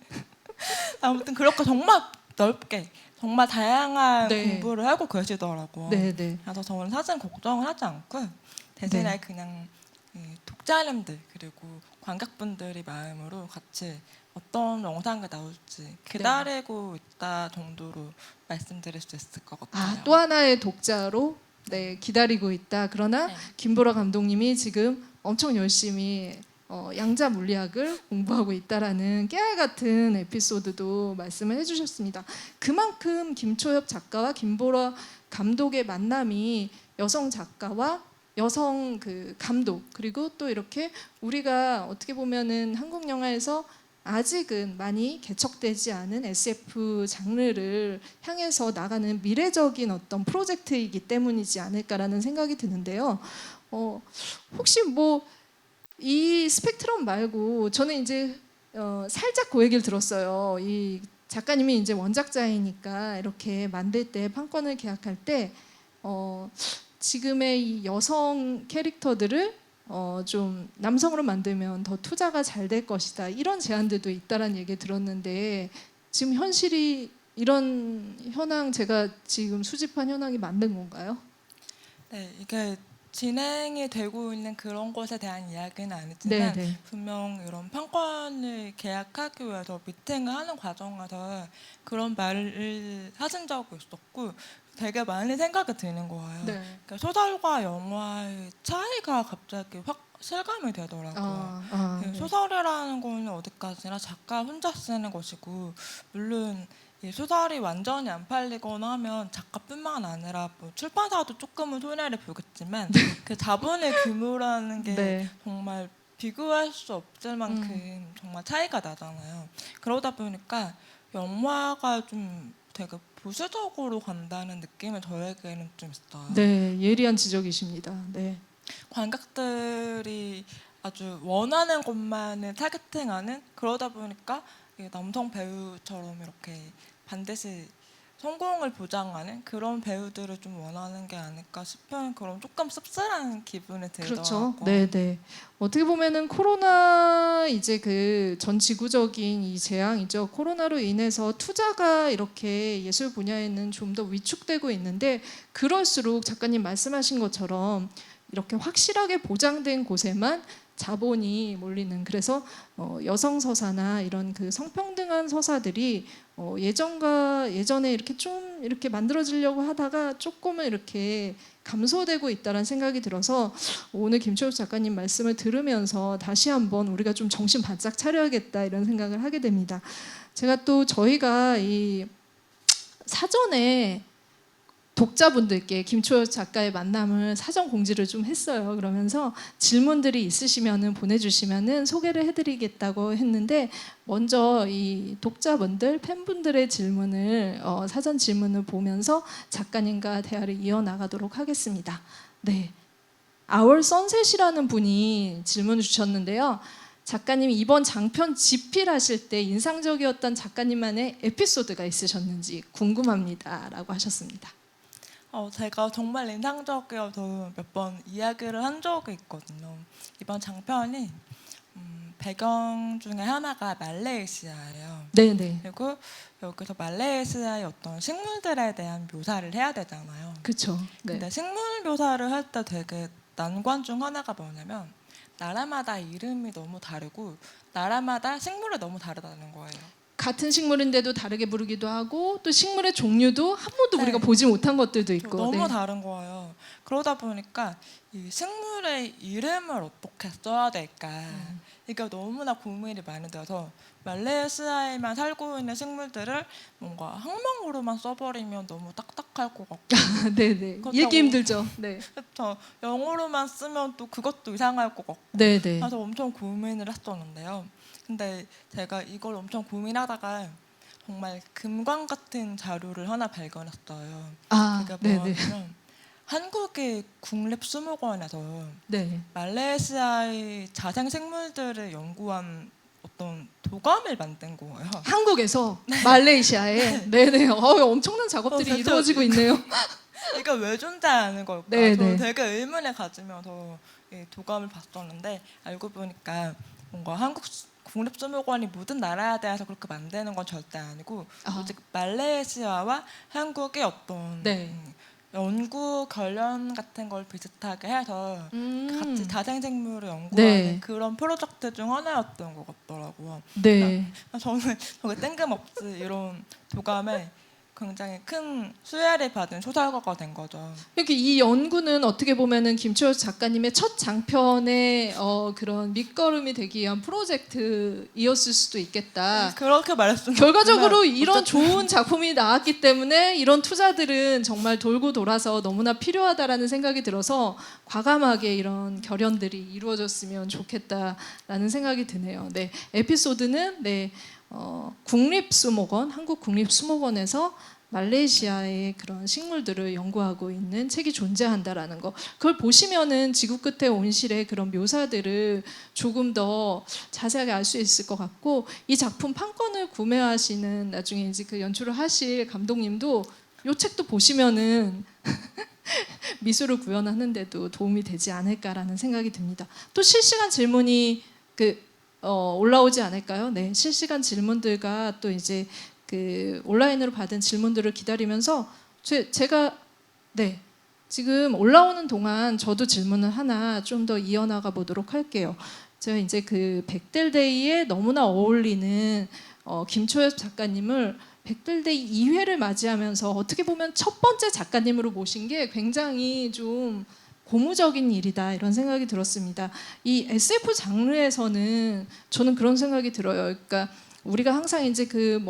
아무튼 그렇게 정말 넓게 정말 다양한 네. 공부를 하고 계시더라고요. 네, 네. 그래서 저는 사실 걱정을 하지 않고 대신에 네. 그냥 독자님들 그리고 관객분들이 마음으로 같이 어떤 영상이 나올지 기다리고 있다 정도로 말씀드릴 수 있을 것 같아요. 또 하나의 독자로 네, 기다리고 있다. 그러나 네. 김보라 감독님이 지금 엄청 열심히 양자 물리학을 공부하고 있다라는 깨알 같은 에피소드도 말씀을 해주셨습니다. 그만큼 김초엽 작가와 김보라 감독의 만남이 여성 작가와 여성 그 감독, 그리고 또 이렇게 우리가 어떻게 보면은 한국 영화에서 아직은 많이 개척되지 않은 SF 장르를 향해서 나가는 미래적인 어떤 프로젝트이기 때문이지 않을까라는 생각이 드는데요. 혹시 뭐 이 스펙트럼 말고 저는 이제 살짝 그 얘기를 들었어요. 이 작가님이 이제 원작자이니까 이렇게 만들 때 판권을 계약할 때 지금의 이 여성 캐릭터들을 좀 남성으로 만들면 더 투자가 잘 될 것이다, 이런 제안들도 있다라는 얘기 들었는데, 지금 현실이 이런 현황, 제가 지금 수집한 현황이 맞는 건가요? 네, 이게 진행이 되고 있는 그런 것에 대한 이야기는 네, 아니지만 네. 분명 이런 판권을 계약하기 위해서 미팅을 하는 과정에서 그런 말을 하신 적이 있었고, 되게 많이 생각이 드는 거예요. 네. 그러니까 소설과 영화의 차이가 갑자기 확 실감이 되더라고요. 그 네. 소설이라는 거는 어디까지나 작가 혼자 쓰는 것이고, 물론 이 소설이 완전히 안 팔리거나 하면 작가뿐만 아니라 뭐 출판사도 조금은 손해를 보겠지만 그 자본의 규모라는 게 네. 정말 비교할 수 없을 만큼 정말 차이가 나잖아요. 그러다 보니까 영화가 좀 되게 보수적으로 간다는 느낌이 저에게는 좀 있어요. 네, 예리한 지적이십니다. 네. 관객들이 아주 원하는 것만을 타겟팅하는, 그러다 보니까 이 남성 배우처럼 이렇게 반드시 성공을 보장하는 그런 배우들을 좀 원하는 게 아닐까 싶은 그런 조금 씁쓸한 기분이 그렇죠. 들더라고요. 네, 네. 어떻게 보면은 코로나 이제 그 전 지구적인 이 재앙이죠. 코로나로 인해서 투자가 이렇게 예술 분야에는 좀 더 위축되고 있는데, 그럴수록 작가님 말씀하신 것처럼 이렇게 확실하게 보장된 곳에만 자본이 몰리는, 그래서 여성 서사나 이런 그 성평등한 서사들이 예전에 이렇게 좀 이렇게 만들어지려고 하다가 조금은 이렇게 감소되고 있다는 생각이 들어서 오늘 김초엽 작가님 말씀을 들으면서 다시 한번 우리가 좀 정신 바짝 차려야겠다 이런 생각을 하게 됩니다. 제가 또 저희가 이 사전에 독자분들께 김초엽 작가의 만남을 사전 공지를 좀 했어요. 그러면서 질문들이 있으시면은 보내주시면은 소개를 해드리겠다고 했는데, 먼저 이 독자분들, 팬분들의 질문을 사전 질문을 보면서 작가님과 대화를 이어나가도록 하겠습니다. 네, Our Sunset이라는 분이 질문을 주셨는데요. 작가님이 이번 장편 집필하실 때 인상적이었던 작가님만의 에피소드가 있으셨는지 궁금합니다라고 하셨습니다. 제가 정말 인상적이어서 몇 번 이야기를 한 적이 있거든요. 이번 장편이 배경 중에 하나가 말레이시아예요. 네네. 그리고 여기서 말레이시아의 어떤 식물들에 대한 묘사를 해야 되잖아요. 그렇죠. 네. 근데 식물 묘사를 할 때 되게 난관 중 하나가 뭐냐면 나라마다 이름이 너무 다르고 나라마다 식물이 너무 다르다는 거예요. 같은 식물인데도 다르게 부르기도 하고, 또 식물의 종류도 한 번도 네. 우리가 보지 못한 것들도 있고. 너무 네. 다른 거예요. 그러다 보니까 이 식물의 이름을 어떻게 써야 될까, 이게 너무나 고민이 많이 돼서 말레이시아에만 살고 있는 식물들을 뭔가 학명으로만 써버리면 너무 딱딱할 것 같고 네네. 그렇다고- 읽기 힘들죠. 네. 그렇죠. 영어로만 쓰면 또 그것도 이상할 것 같고 네네. 그래서 엄청 고민을 했었는데요. 근데 제가 이걸 엄청 고민하다가 정말 금광 같은 자료를 하나 발견했어요. 아, 그게 네네. 뭐냐면 한국의 국립수목원에서 네. 말레이시아의 자생 생물들을 연구한 어떤 도감을 만든 거예요. 한국에서 말레이시아에. 네네. 엄청난 작업들이 진짜- 이루어지고 있네요. 이게 왜 존재하는 걸까? 네, 저는 네. 되게 의문을 가지면서 이 도감을 봤었는데, 알고 보니까 뭔가 한국 국립수목원이 모든 나라에 대해서 그렇게 만드는 건 절대 아니고 오직 말레이시아와 한국의 어떤 네. 연구 결연 같은 걸 비슷하게 해서 같이 자생생물을 연구하는 네. 그런 프로젝트 중 하나였던 것 같더라고요. 네. 저는 되게 뜬금없이 이런 도감에 굉장히 큰 수혜를 받은 소설가가 된 거죠. 이렇게 이 연구는 어떻게 보면은 김초엽 작가님의 첫 장편의 그런 밑거름이 되기 위한 프로젝트이었을 수도 있겠다. 그렇게 말했으면 결과적으로 이런 좋은 작품이 나왔기 때문에 이런 투자들은 정말 돌고 돌아서 너무나 필요하다라는 생각이 들어서 과감하게 이런 결연들이 이루어졌으면 좋겠다라는 생각이 드네요. 네, 에피소드는 국립수목원, 한국 국립수목원에서 말레이시아의 그런 식물들을 연구하고 있는 책이 존재한다라는 거, 그걸 보시면은 지구 끝에 온실의 그런 묘사들을 조금 더 자세하게 알 수 있을 것 같고, 이 작품 판권을 구매하시는 나중에 이제 그 연출을 하실 감독님도 이 책도 보시면은 미술을 구현하는데도 도움이 되지 않을까라는 생각이 듭니다. 또 실시간 질문이 올라오지 않을까요? 네, 실시간 질문들과 또 이제 그 온라인으로 받은 질문들을 기다리면서 제가 지금 올라오는 동안 저도 질문을 하나 좀 더 이어나가 보도록 할게요. 제가 이제 그 백델데이에 너무나 어울리는 김초엽 작가님을 백들데이 2회를 맞이하면서 어떻게 보면 첫 번째 작가님으로 모신 게 굉장히 좀 고무적인 일이다 이런 생각이 들었습니다. 이 SF 장르에서는 저는 그런 생각이 들어요. 그러니까 우리가 항상 이제 그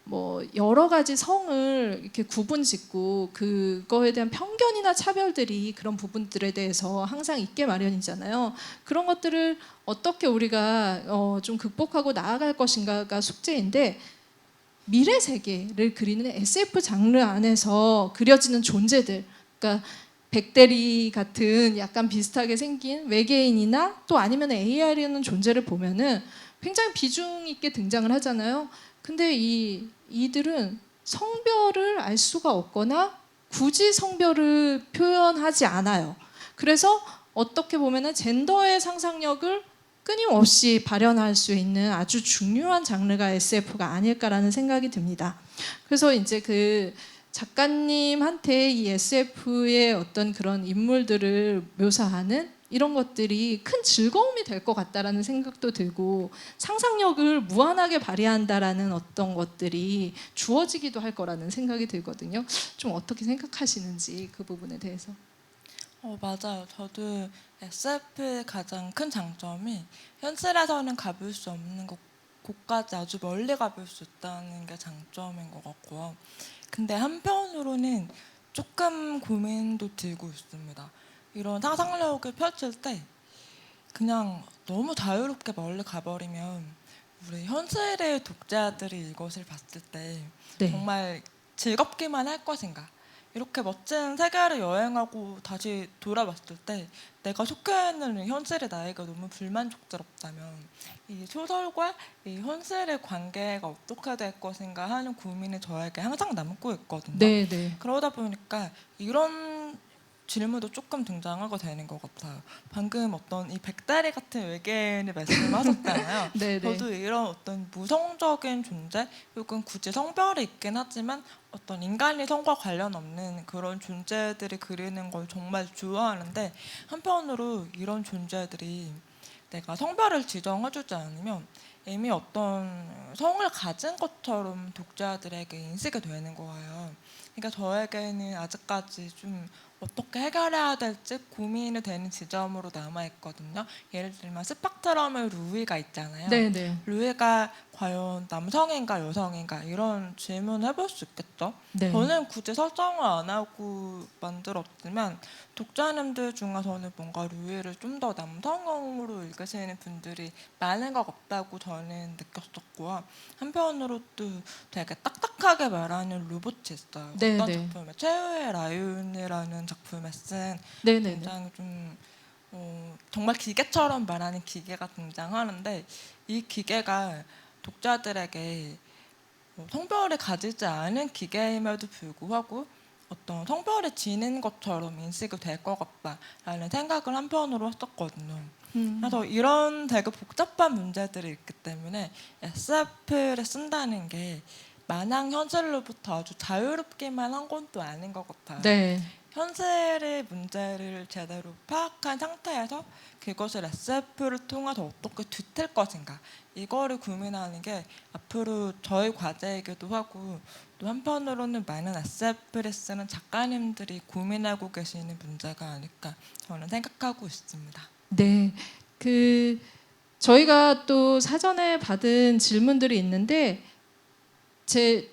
뭐 여러 가지 성을 이렇게 구분짓고 그거에 대한 편견이나 차별들이 그런 부분들에 대해서 항상 있게 마련이잖아요. 그런 것들을 어떻게 우리가 좀 극복하고 나아갈 것인가가 숙제인데 미래 세계를 그리는 SF 장르 안에서 그려지는 존재들, 그러니까 백대리 같은 약간 비슷하게 생긴 외계인이나 또 아니면 AI라는 존재를 보면은 굉장히 비중 있게 등장을 하잖아요. 근데 이들은 성별을 알 수가 없거나 굳이 성별을 표현하지 않아요. 그래서 어떻게 보면은 젠더의 상상력을 끊임없이 발현할 수 있는 아주 중요한 장르가 SF가 아닐까라는 생각이 듭니다. 그래서 이제 그 작가님한테 이 SF의 어떤 그런 인물들을 묘사하는 이런 것들이 큰 즐거움이 될 것 같다라는 생각도 들고 상상력을 무한하게 발휘한다라는 어떤 것들이 주어지기도 할 거라는 생각이 들거든요. 좀 어떻게 생각하시는지 그 부분에 대해서. 맞아요. 저도 SF의 가장 큰 장점이 현실에서는 가볼 수 없는 곳까지 아주 멀리 가볼 수 있다는 게 장점인 것 같고요. 근데 한편으로는 조금 고민도 들고 있습니다. 이런 상상력을 펼칠 때 그냥 너무 자유롭게 멀리 가버리면 우리 현실의 독자들이 이것을 봤을 때 네. 정말 즐겁기만 할 것인가, 이렇게 멋진 세계를 여행하고 다시 돌아왔을 때 내가 속해 있는 현실의 나이가 너무 불만족스럽다면 이 소설과 이 현실의 관계가 어떻게 될 것인가 하는 고민이 저에게 항상 남고 있거든요. 네, 네. 그러다 보니까 이런 질문도 조금 등장하게 되는 것 같아요. 방금 어떤 이 백다리 같은 외계인의 말씀을 하셨잖아요. 네, 네. 저도 이런 어떤 무성적인 존재, 혹은 굳이 성별이 있긴 하지만 어떤 인간이 성과 관련 없는 그런 존재들이 그리는 걸 정말 좋아하는데, 한편으로 이런 존재들이 내가 성별을 지정해주지 않으면 이미 어떤 성을 가진 것처럼 독자들에게 인식이 되는 거예요. 그러니까 저에게는 아직까지 좀 어떻게 해결해야 될지 고민이 되는 지점으로 남아있거든요. 예를 들면 스펙트럼의 루이가 있잖아요. 네, 네. 루이가 과연 남성인가 여성인가 이런 질문을 해볼 수 있겠죠. 네. 저는 굳이 설정을 안 하고 만들었지만 독자님들 중에서는 뭔가 루이를 좀 더 남성으로 읽으시는 분들이 많은 것 같다고 저는 느꼈었고요. 한편으로 또 되게 딱딱하게 말하는 로봇이 있어요. 네, 어떤 네. 작품에 최후의 라이온이라는 작품에 쓴 네, 네. 굉장히 좀 정말 기계처럼 말하는 기계가 등장하는데, 이 기계가 독자들에게 성별을 가지지 않은 기계임에도 불구하고 어떤 성별을 지닌 것처럼 인식이 될 것 같다라는 생각을 한편으로 했었거든요. 그래서 이런 되게 복잡한 문제들이 있기 때문에 SF를 쓴다는 게 마냥 현실로부터 아주 자유롭기만 한 건 또 아닌 것 같아요. 네. 현실의 문제를 제대로 파악한 상태에서 그것을 SF를 통해서 어떻게 뒤틀 것인가, 이거를 고민하는 게 앞으로 저희 과제이기도 하고, 또 한편으로는 많은 SF를 쓰는 작가님들이 고민하고 계시는 문제가 아닐까 저는 생각하고 있습니다. 네. 저희가 또 사전에 받은 질문들이 있는데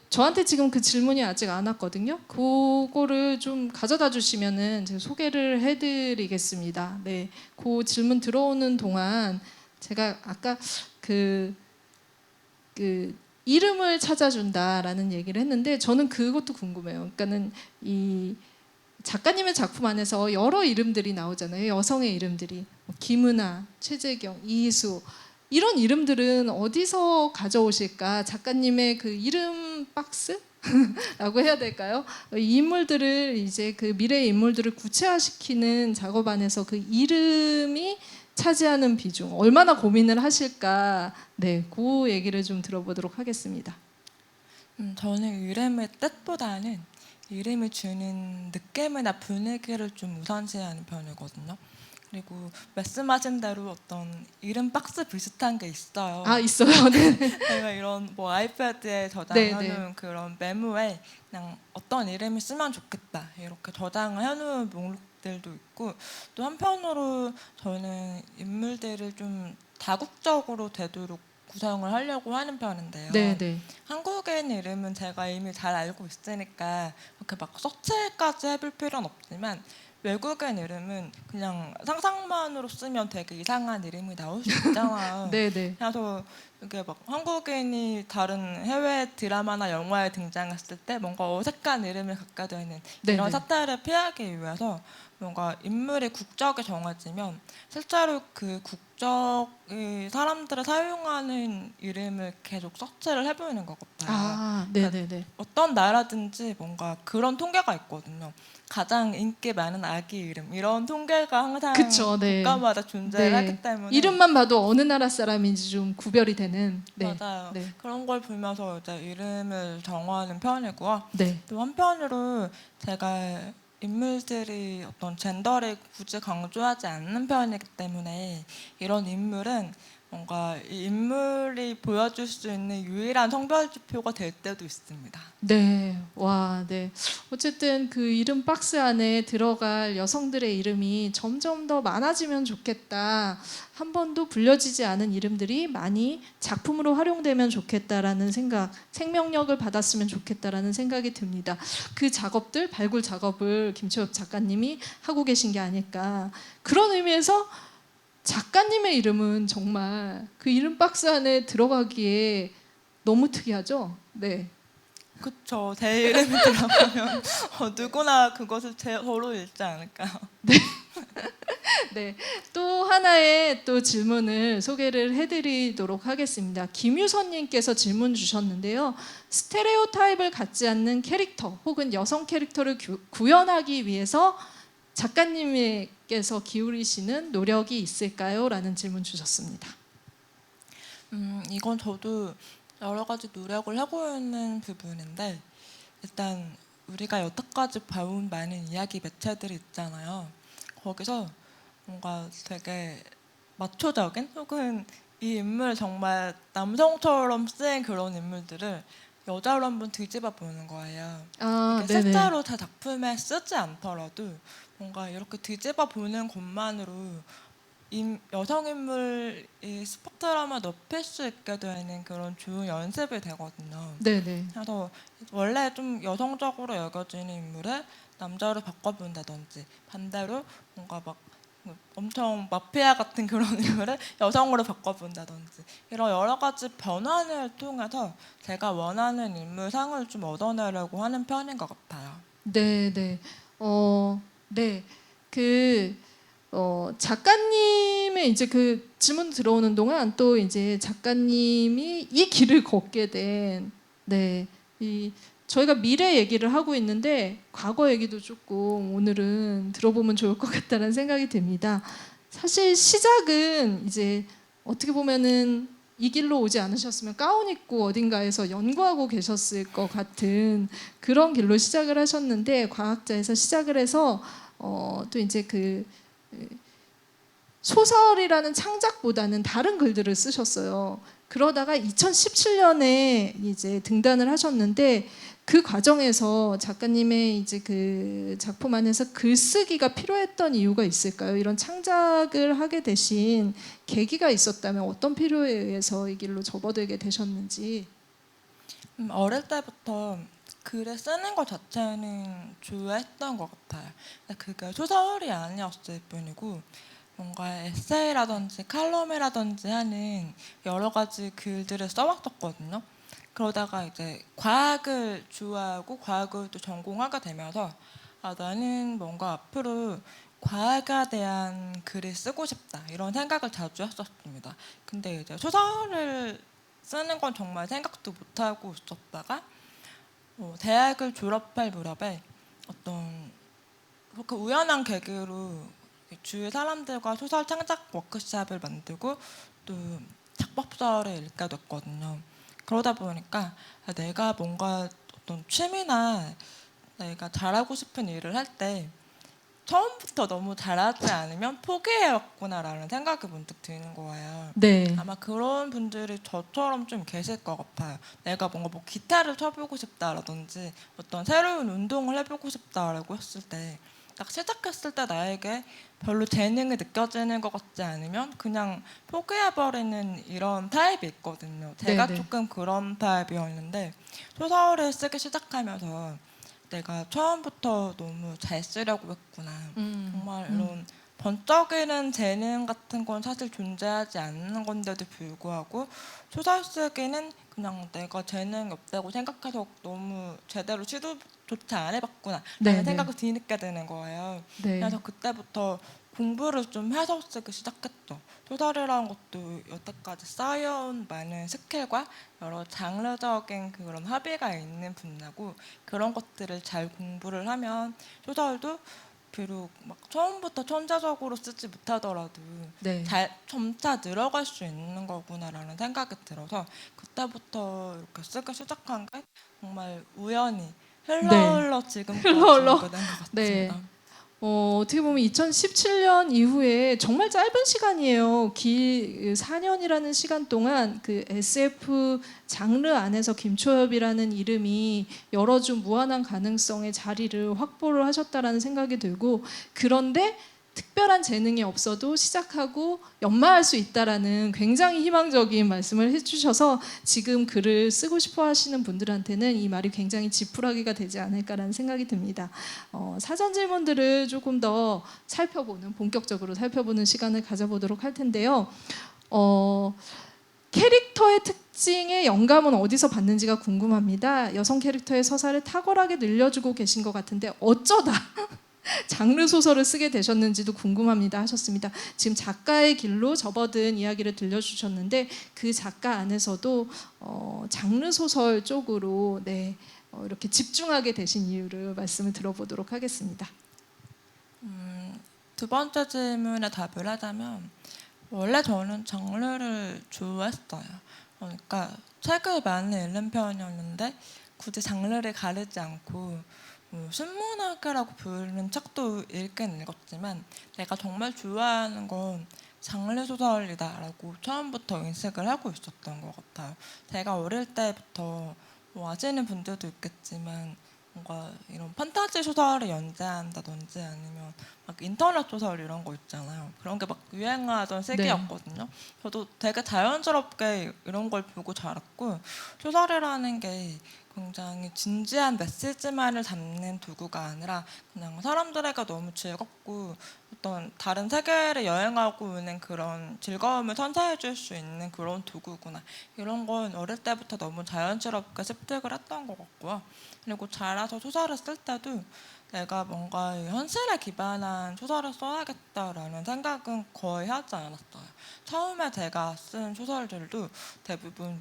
저한테 지금 그 질문이 아직 안 왔거든요. 그거를 좀 가져다 주시면은 제가 소개를 해드리겠습니다. 네, 그 질문 들어오는 동안 제가 아까 그 이름을 찾아준다라는 얘기를 했는데 저는 그것도 궁금해요. 그러니까는 이 작가님의 작품 안에서 여러 이름들이 나오잖아요. 여성의 이름들이 김은아, 최재경, 이희수. 이런 이름들은 어디서 가져오실까? 작가님의 그 이름 박스라고 해야 될까요? 이 인물들을 이제 그 미래의 인물들을 구체화시키는 작업 안에서 그 이름이 차지하는 비중 얼마나 고민을 하실까? 네, 그 얘기를 좀 들어보도록 하겠습니다. 저는 이름의 뜻보다는 이름이 주는 느낌이나 분위기를 좀 우선시하는 편이거든요. 그리고 말씀하신 대로 어떤 이름 박스 비슷한 게 있어요. 아 있어요. 네. 제가 이런 뭐 아이패드에 네, 저장해놓은 그런 메모에 그냥 어떤 이름이 쓰면 좋겠다 이렇게 저장을 해놓은 목록들도 있고, 또 한편으로 저는 인물들을 좀 다국적으로 되도록 구성을 하려고 하는 편인데요. 네. 한국인 이름은 제가 이미 잘 알고 있으니까 그렇게 막 서치까지 해볼 필요는 없지만, 외국인 이름은 그냥 상상만으로 쓰면 되게 이상한 이름이 나올 수 있잖아요. 네. 그래서 이게 막 한국인이 다른 해외 드라마나 영화에 등장했을 때 뭔가 어색한 이름을 갖게 되는 네, 이런 네. 사태를 피하기 위해서 뭔가 인물의 국적이 정해지면 실제로 그 국적이 사람들이 사용하는 이름을 계속 서치를 해보는 것 같아요. 아, 네. 어떤 나라든지 뭔가 그런 통계가 있거든요. 가장 인기 많은 아기 이름 이런 통계가 항상 그쵸, 네. 국가마다 존재를 네. 하기 때문에 이름만 봐도 어느 나라 사람인지 좀 구별이 되는. 네. 맞아요. 네. 그런 걸 보면서 이제 이름을 정하는 편이고요. 네. 또 한편으로 제가 인물들이 어떤 젠더를 굳이 강조하지 않는 편이기 때문에 이런 인물은 뭔가 이 인물이 보여줄 수 있는 유일한 성별 지표가 될 때도 있습니다. 네, 와, 네. 어쨌든 그 이름 박스 안에 들어갈 여성들의 이름이 점점 더 많아지면 좋겠다. 한 번도 불려지지 않은 이름들이 많이 작품으로 활용되면 좋겠다라는 생각, 생명력을 받았으면 좋겠다라는 생각이 듭니다. 그 작업들, 발굴 작업을 김채엽 작가님이 하고 계신 게 아닐까. 그런 의미에서 작가님의 이름은 정말 그 이름 박스 안에 들어가기에 너무 특이하죠? 네. 그렇죠. 제 이름이 들어가면 누구나 그것을 저로 읽지 않을까요? 네, 또 하나의 또 질문을 소개를 해드리도록 하겠습니다. 김유선님께서 질문 주셨는데요. 스테레오타입을 갖지 않는 캐릭터 혹은 여성 캐릭터를 구현하기 위해서 작가님께서 기울이시는 노력이 있을까요? 라는 질문 주셨습니다. 이건 저도 여러 가지 노력을 하고 있는 부분인데, 일단 우리가 여태까지 봐온 많은 이야기 매체들이 있잖아요. 거기서 뭔가 되게 마초적인 혹은 이 인물 정말 남성처럼 쓰인 그런 인물들을 여자로 한번 뒤집어 보는 거예요. 아, 이게 실제로 제 작품에 쓰지 않더라도 뭔가 이렇게 뒤집어 보는 것만으로 여성 인물이 스펙트럼을 높일 수 있게 되는 그런 좋은 연습이 되거든요. 네네. 그래서 원래 좀 여성적으로 여겨지는 인물을 남자로 바꿔본다든지, 반대로 뭔가 막 엄청 마피아 같은 그런 인물을 여성으로 바꿔본다든지, 이런 여러 가지 변환을 통해서 제가 원하는 인물상을 좀 얻어내려고 하는 편인 것 같아요. 네네. 네. 작가님의 이제 그 질문 들어오는 동안 또 이제 작가님이 이 길을 걷게 된, 네, 저희가 미래 얘기를 하고 있는데 과거 얘기도 조금 오늘은 들어보면 좋을 것 같다는 생각이 듭니다. 사실 시작은 이제 어떻게 보면은 이 길로 오지 않으셨으면 가운 입고 어딘가에서 연구하고 계셨을 것 같은 그런 길로 시작을 하셨는데, 과학자에서 시작을 해서 또 이제 그 소설이라는 창작보다는 다른 글들을 쓰셨어요. 그러다가 2017년에 이제 등단을 하셨는데, 그 과정에서 작가님의 이제 그 작품 안에서 글쓰기가 필요했던 이유가 있을까요? 이런 창작을 하게 되신 계기가 있었다면 어떤 필요에 의해서 이 길로 접어들게 되셨는지. 어릴 때부터 글을 쓰는 것 자체는 좋아했던 것 같아요. 그게 소설이 아니었을 뿐이고 뭔가 에세이라든지 칼럼이라든지 하는 여러 가지 글들을 써왔었거든요. 그러다가 이제 과학을 좋아하고 과학을 또 전공하게 되면서 나는 뭔가 앞으로 과학에 대한 글을 쓰고 싶다 이런 생각을 자주 했었습니다. 근데 이제 소설을 쓰는 건 정말 생각도 못하고 있었다가 대학을 졸업할 무렵에 어떤 그 우연한 계기로 주위 사람들과 소설 창작 워크숍을 만들고 또 작법서를 읽게 됐거든요. 그러다 보니까 내가 뭔가 어떤 취미나 내가 잘하고 싶은 일을 할 때 처음부터 너무 잘하지 않으면 포기해왔구나라는 생각이 문득 드는 거예요. 네. 아마 그런 분들이 저처럼 좀 계실 것 같아요. 내가 뭔가 뭐 기타를 쳐보고 싶다라든지 어떤 새로운 운동을 해보고 싶다라고 했을 때 딱 시작했을 때 나에게 별로 재능이 느껴지는 것 같지 않으면 그냥 포기해버리는 이런 타입이 있거든요. 제가 네네. 조금 그런 타입이었는데 소설을 쓰기 시작하면서 내가 처음부터 너무 잘 쓰려고 했구나. 정말 이런 번쩍이는 재능 같은 건 사실 존재하지 않는 건데도 불구하고 소설 쓰기는 그냥 내가 재능이 없다고 생각해서 너무 제대로 시도조차 안 해봤구나 네, 라는 네. 생각이 뒤늦게 드는 거예요. 네. 그래서 그때부터 공부를 좀 해서 쓰기 시작했죠. 소설이라는 것도 여태까지 쌓여온 많은 스킬과 여러 장르적인 그런 합의가 있는 분야고 그런 것들을 잘 공부를 하면 소설도 비록 막 처음부터 천재적으로 쓰지 못하더라도 네. 잘 점차 늘어갈 수 있는 거구나라는 생각이 들어서 그때부터 이렇게 쓰기 시작한 게 정말 우연히 흘러 지금까지 흘러. 오게 된 것 네. 같습니다. 어떻게 보면 2017년 이후에 정말 짧은 시간이에요. 4년이라는 시간 동안 그 SF 장르 안에서 김초엽이라는 이름이 열어준 무한한 가능성의 자리를 확보를 하셨다라는 생각이 들고 그런데 특별한 재능이 없어도 시작하고 연마할 수 있다라는 굉장히 희망적인 말씀을 해주셔서 지금 글을 쓰고 싶어 하시는 분들한테는 이 말이 굉장히 지푸라기가 되지 않을까라는 생각이 듭니다. 사전 질문들을 조금 더 본격적으로 살펴보는 시간을 가져보도록 할 텐데요. 캐릭터의 특징의 영감은 어디서 받는지가 궁금합니다. 여성 캐릭터의 서사를 탁월하게 늘려주고 계신 것 같은데 어쩌다 장르 소설을 쓰게 되셨는지도 궁금합니다 하셨습니다. 지금 작가의 길로 접어든 이야기를 들려주셨는데 그 작가 안에서도 장르 소설 쪽으로 이렇게 집중하게 되신 이유를 말씀을 들어보도록 하겠습니다. 두 번째 질문에 답을 하자면 원래 저는 장르를 좋아했어요. 그러니까 책을 많이 읽는 편이었는데 굳이 장르를 가리지 않고 순문학이라고 부르는 책도 읽긴 읽었지만 내가 정말 좋아하는 건 장르 소설이다라고 처음부터 인식을 하고 있었던 것 같아요. 제가 어릴 때부터 아시는 분들도 있겠지만 뭔가 이런 판타지 소설을 연재한다든지 아니면 막 인터넷 소설 이런 거 있잖아요. 그런 게 막 유행하던 시기였거든요. 저도 되게 자연스럽게 이런 걸 보고 자랐고 소설이라는 게 굉장히 진지한 메시지만을 담는 도구가 아니라 그냥 사람들에게 너무 즐겁고 어떤 다른 세계를 여행하고 오는 그런 즐거움을 선사해 줄 수 있는 그런 도구구나. 이런 건 어릴 때부터 너무 자연스럽게 습득을 했던 것 같고요. 그리고 자라서 소설을 쓸 때도 내가 뭔가 현실에 기반한 소설을 써야겠다라는 생각은 거의 하지 않았어요. 처음에 제가 쓴 소설들도 대부분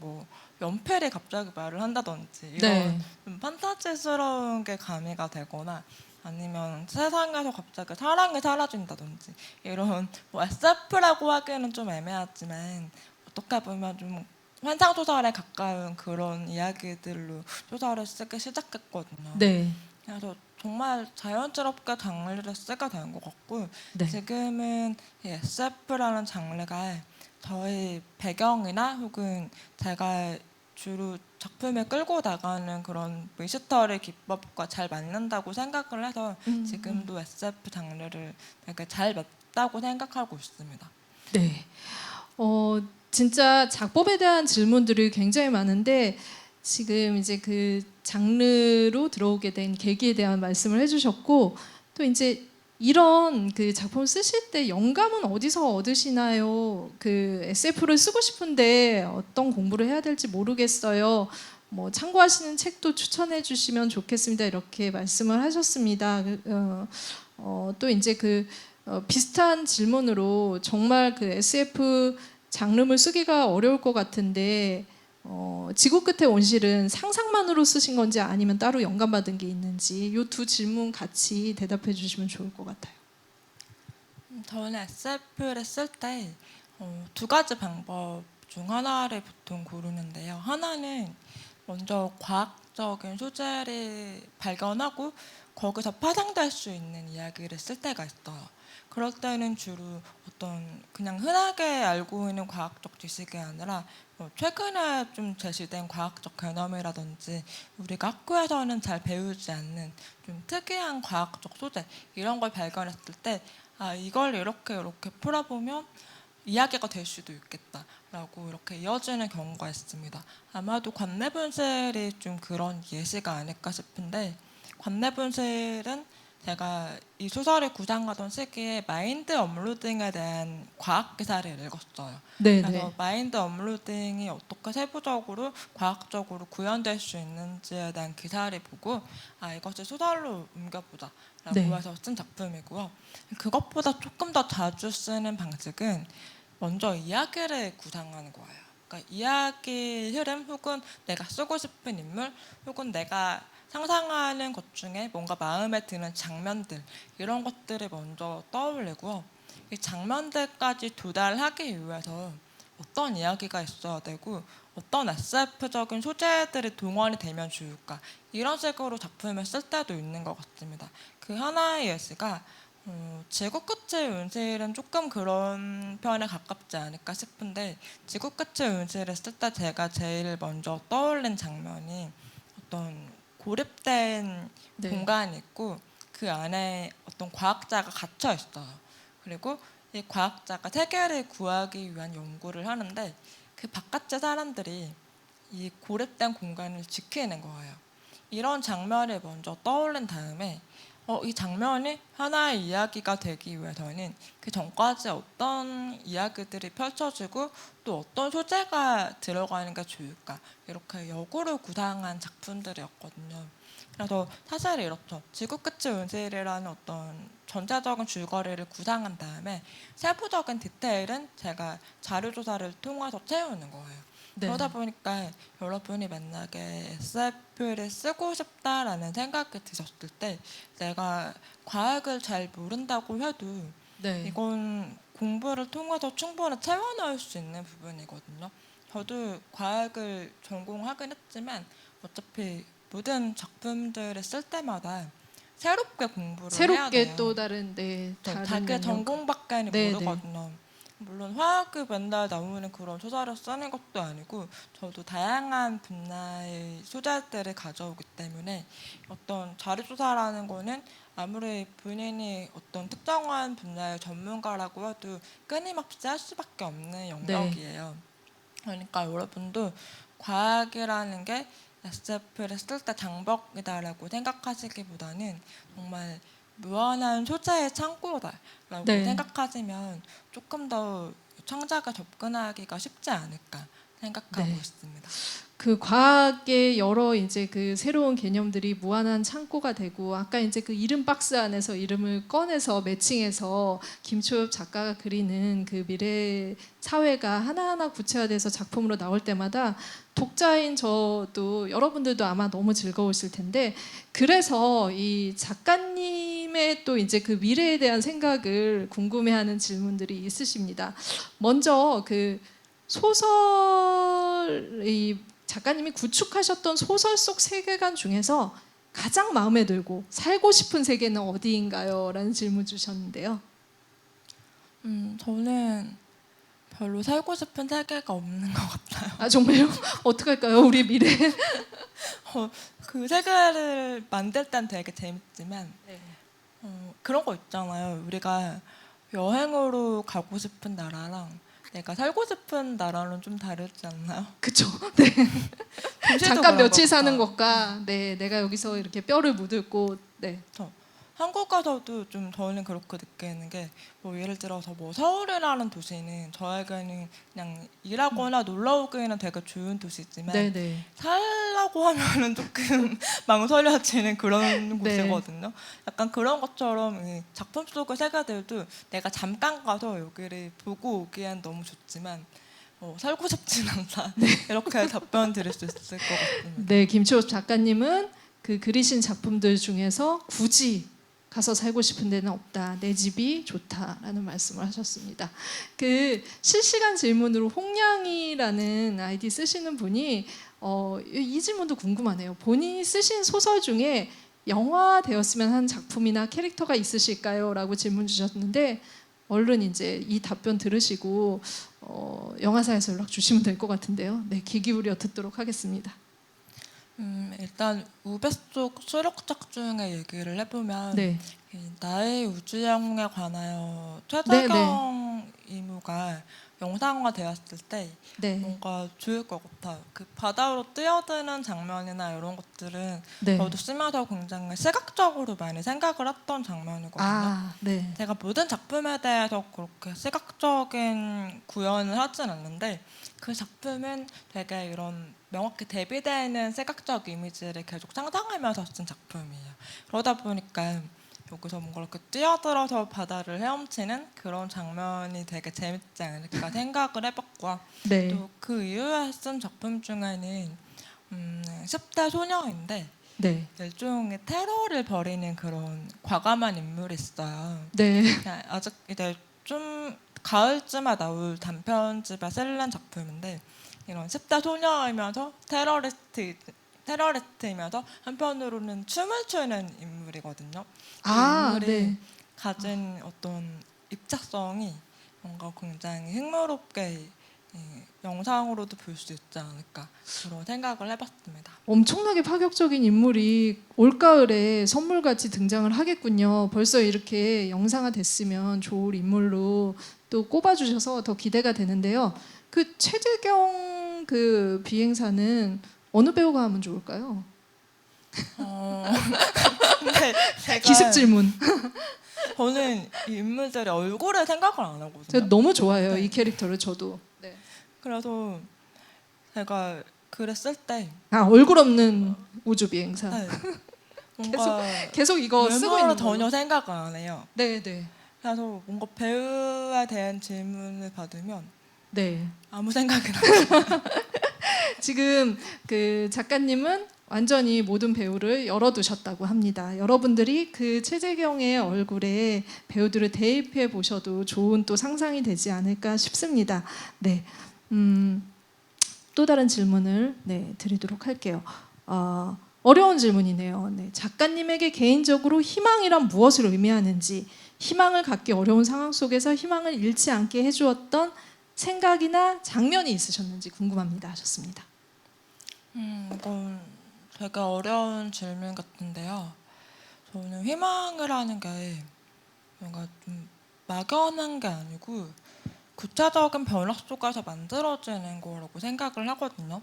연필이 갑자기 말을 한다든지 이런 좀 판타지스러운 게 가미가 되거나 아니면 세상에서 갑자기 사랑이 사라진다든지 이런 SF라고 하기에는 좀 애매하지만 어떻게 보면 좀 환상소설에 가까운 그런 이야기들로 소설을 쓰기 시작했거든요. 네. 그래서 정말 자연스럽게 장르를 쓰게 된 것 같고 네. 지금은 이 SF라는 장르가 저희 배경이나 혹은 제가 주로 작품을 끌고 나가는 그런 미스터리 기법과 잘 맞는다고 생각을 해서 지금도 SF 장르를 되게 잘 맞다고 생각하고 있습니다. 네. 진짜 작법에 대한 질문들이 굉장히 많은데 지금 이제 그 장르로 들어오게 된 계기에 대한 말씀을 해주셨고 또 이제 이런 그 작품 쓰실 때 영감은 어디서 얻으시나요? 그 SF를 쓰고 싶은데 어떤 공부를 해야 될지 모르겠어요. 참고하시는 책도 추천해 주시면 좋겠습니다. 이렇게 말씀을 하셨습니다. 또 이제 비슷한 질문으로 정말 그 SF 장르를 쓰기가 어려울 것 같은데 지구 끝의 온실은 상상만으로 쓰신 건지 아니면 따로 영감받은 게 있는지 이 두 질문 같이 대답해 주시면 좋을 것 같아요. 저는 SF를 쓸 때 두 가지 방법 중 하나를 보통 고르는데요. 하나는 먼저 과학적인 소재를 발견하고 거기서 파생될 수 있는 이야기를 쓸 때가 있어요. 그럴 때는 주로 어떤 그냥 흔하게 알고 있는 과학적 지식이 아니라 최근에 좀 제시된 과학적 개념이라든지 우리가 학교에서는 잘 배우지 않는 좀 특이한 과학적 소재 이런 걸 발견했을 때 이걸 이렇게 풀어보면 이야기가 될 수도 있겠다라고 이렇게 이어지는 경우가 있습니다. 아마도 관내분실이 좀 그런 예시가 아닐까 싶은데, 관내분실은 제가 이 소설을 구상하던 시기에 마인드 업로딩에 대한 과학 기사를 읽었어요. 네, 그래서 네. 마인드 업로딩이 어떻게 세부적으로 과학적으로 구현될 수 있는지에 대한 기사를 보고 이것을 소설로 옮겨보자라고 네. 해서 쓴 작품이고요. 그것보다 조금 더 자주 쓰는 방식은 먼저 이야기를 구상하는 거예요. 그러니까 이야기 흐름 혹은 내가 쓰고 싶은 인물 혹은 내가 상상하는 것 중에 뭔가 마음에 드는 장면들 이런 것들을 먼저 떠올리고요. 이 장면들까지 도달하기 위해서 어떤 이야기가 있어야 되고 어떤 SF적인 소재들이 동원이 되면 좋을까 이런 식으로 작품을 쓸 때도 있는 것 같습니다. 그 하나의 예시가 지구 끝의 운실은 조금 그런 편에 가깝지 않을까 싶은데, 지구 끝의 운실을 쓸 때 제가 제일 먼저 떠올린 장면이 어떤 고립된 네. 공간이 있고 그 안에 어떤 과학자가 갇혀 있어요. 그리고 이 과학자가 세계를 구하기 위한 연구를 하는데 그 바깥의 사람들이 이 고립된 공간을 지키는 거예요. 이런 장면을 먼저 떠올린 다음에 이 장면이 하나의 이야기가 되기 위해서는 그 전까지 어떤 이야기들이 펼쳐지고 또 어떤 소재가 들어가는 게 좋을까 이렇게 역으로 구상한 작품들이었거든요. 그래서 사실 이렇죠. 지구 끝의 운실이라는 어떤 전체적인 줄거리를 구상한 다음에 세부적인 디테일은 제가 자료조사를 통해서 채우는 거예요. 네. 그러다 보니까 여러분이 만약에 SF를 쓰고 싶다라는 생각이 드셨을 때 내가 과학을 잘 모른다고 해도 네. 이건 공부를 통해서 충분히 채워넣을 수 있는 부분이거든요. 저도 과학을 전공하긴 했지만 어차피 모든 작품들을 쓸 때마다 새롭게 공부를 해야 새롭게 돼요. 또 다른 다른 자기 영역. 전공밖에는 네, 모르거든요. 물론 화학이 맨날 나오는 그런 소설을 쓰는 것도 아니고 저도 다양한 분야의 소재들을 가져오기 때문에 어떤 자료조사라는 거는 아무리 본인이 어떤 특정한 분야의 전문가라고 해도 끊임없이 할 수밖에 없는 영역이에요. 그러니까 여러분도 과학이라는 게 SF를 쓸 때 장벽이다라고 생각하시기보다는 정말 무한한 소재의 창고다라고 네. 생각하시면 조금 더 창작에 접근하기가 쉽지 않을까 생각하고 네. 있습니다. 그 과학의 여러 이제 그 새로운 개념들이 무한한 창고가 되고, 아까 이제 그 이름 박스 안에서 이름을 꺼내서 매칭해서 김초엽 작가가 그리는 그 미래 사회가 하나하나 구체화돼서 작품으로 나올 때마다 독자인 저도 여러분들도 아마 너무 즐거우실 텐데, 그래서 이 작가님의 또 이제 그 미래에 대한 생각을 궁금해하는 질문들이 있으십니다. 먼저 그 소설이 작가님이 구축하셨던 소설 속 세계관 중에서 가장 마음에 들고 살고 싶은 세계는 어디인가요? 라는 질문 주셨는데요. 저는 별로 살고 싶은 세계가 없는 것 같아요. 아 정말요? 어떡할까요? 우리 미래. 그 세계를 만들 땐 되게 재밌지만 네. 그런 거 있잖아요. 우리가 여행으로 가고 싶은 나라랑 내가 살고 싶은 나라는 좀 다르지 않나요? 그쵸. 네. 잠깐 그런 며칠 것 사는 같아요. 것과 내가 여기서 이렇게 뼈를 묻을 곳. 네. 한국 가서도 좀 저는 그렇게 느끼는 게 뭐 예를 들어서 뭐 서울이라는 도시는 저에게는 그냥 일하거나 놀러 오기에는 되게 좋은 도시지만 네네. 살라고 하면은 조금 망설여지는 그런 네. 곳이거든요. 약간 그런 것처럼 이 작품 속의 세계들도 내가 잠깐 가서 여기를 보고 오기엔 너무 좋지만 살고 싶진 않다. 이렇게 답변 드릴 수 있을 것 같습니다. 네, 김초엽 작가님은 그 그리신 작품들 중에서 굳이 가서 살고 싶은 데는 없다. 내 집이 좋다라는 말씀을 하셨습니다. 그 실시간 질문으로 홍냥이라는 아이디 쓰시는 분이 이 질문도 궁금하네요. 본인이 쓰신 소설 중에 영화 되었으면 하는 작품이나 캐릭터가 있으실까요? 라고 질문 주셨는데 얼른 이제 이 답변 들으시고 영화사에서 연락 주시면 될 것 같은데요. 네, 귀 기울여 듣도록 하겠습니다. 일단 우베 속 수록작 중에 얘기를 해보면 네, 나의 우주영웅에 관하여 네, 최재경 이모가 영상화 되었을 때 네, 뭔가 좋을 것 같아요. 그 바다로 뛰어드는 장면이나 이런 것들은 네. 저도 쓰면서 굉장히 시각적으로 많이 생각을 했던 장면이거든요. 아, 네, 제가 모든 작품에 대해서 그렇게 시각적인 구현을 하진 않는데 그 작품은 되게 이런 명확히 대비되는 시각적 이미지를 계속 상상하면서 쓴 작품이에요. 그러다 보니까 여기서 뭔가 이렇게 뛰어들어서 바다를 헤엄치는 그런 장면이 되게 재밌지 않을까 생각을 해봤고 네, 또 그 이후에 쓴 작품 중에는 10대 소녀인데 네, 일종의 테러를 벌이는 그런 과감한 인물이 있어요. 네, 그냥 아직 이제 좀 가을쯤에 나올 단편집에 실린 작품인데 이런 10대 소녀이면서 테러리스트이면서 한편으로는 춤을 추는 인물이거든요. 그 아, 인물이 네. 가진 어떤 입체성이 뭔가 굉장히 흥미롭게 영상으로도 볼 수 있지 않을까 그런 생각을 해봤습니다. 엄청나게 파격적인 인물이 올가을에 선물같이 등장을 하겠군요. 벌써 이렇게 영상화 됐으면 좋을 인물로 또 꼽아주셔서 더 기대가 되는데요. 그 최재경 그 비행사는 어느 배우가 하면 좋을까요? 근데 제가 기습 질문. 저는 이 인물들의 얼굴을 생각을 안 하거든요. 제가 너무 좋아해요. 네. 이 캐릭터를 저도. 네. 그래서 제가 글을 쓸 때 아, 얼굴 없는 우주 비행사. 네, 뭔가 계속 이거 쓰고 외모를 있는 전혀 걸로. 생각을 안 해요. 네, 네. 그래서 뭔가 배우에 대한 질문을 받으면 네. 아무 생각이 안 나요. 지금 그 작가님은 완전히 모든 배우를 열어두셨다고 합니다. 여러분들이 그 최재경의 얼굴에 배우들을 대입해 보셔도 좋은 또 상상이 되지 않을까 싶습니다. 네, 또 다른 질문을 드리도록 할게요. 어려운 질문이네요. 네, 작가님에게 개인적으로 희망이란 무엇을 의미하는지, 희망을 갖기 어려운 상황 속에서 희망을 잃지 않게 해주었던 생각이나 장면이 있으셨는지 궁금합니다 하셨습니다. 이건 되게 어려운 질문 같은데요. 저는 희망을 하는 게 뭔가 좀 막연한 게 아니고 구체적인 변화 속에서 만들어지는 거라고 생각을 하거든요.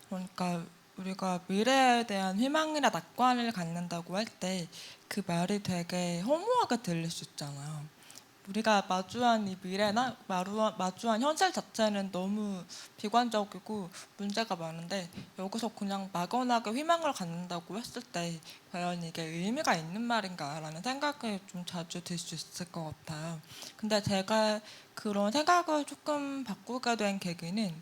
그러니까 우리가 미래에 대한 희망이나 낙관을 갖는다고 할 때 그 말이 되게 허무하게 들릴 수 있잖아요. 우리가 마주한 이 미래나 마주한 현실 자체는 너무 비관적이고 문제가 많은데 여기서 그냥 막연하게 희망을 갖는다고 했을 때 과연 이게 의미가 있는 말인가라는 생각이 좀 자주 들 수 있을 것 같아요. 근데 제가 그런 생각을 조금 바꾸게 된 계기는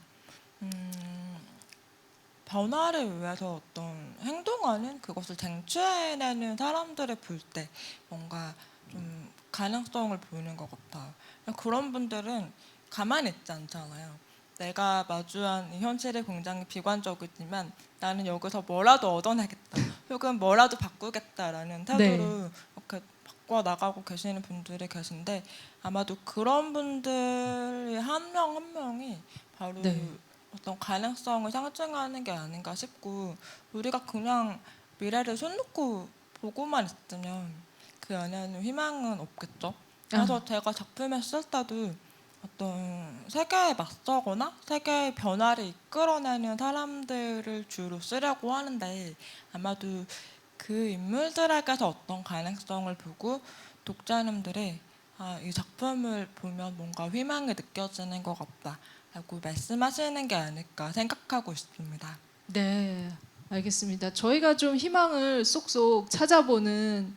변화를 위해서 어떤 행동하는 그것을 쟁취해내는 사람들을 볼 때 뭔가 좀 가능성을 보이는 것 같아요. 그런 분들은 가만히 있지 않잖아요. 내가 마주한 이 현실이 굉장히 비관적이지만 나는 여기서 뭐라도 얻어내겠다. 혹은 뭐라도 바꾸겠다라는 태도로 이렇게 바꿔 나가고 계시는 분들이 계신데 아마도 그런 분들이 한 명 한 명이 바로 어떤 가능성을 상징하는 게 아닌가 싶고 우리가 그냥 미래를 손 놓고 보고만 있으면 그 안에는 희망은 없겠죠. 그래서 제가 작품을 쓸 때도 어떤 세계에 맞서거나 세계의 변화를 이끌어내는 사람들을 주로 쓰려고 하는데 아마도 그 인물들에게서 어떤 가능성을 보고 독자님들이 이 작품을 보면 뭔가 희망이 느껴지는 것 같다라고 말씀하시는 게 아닐까 생각하고 있습니다. 네, 알겠습니다. 저희가 좀 희망을 쏙쏙 찾아보는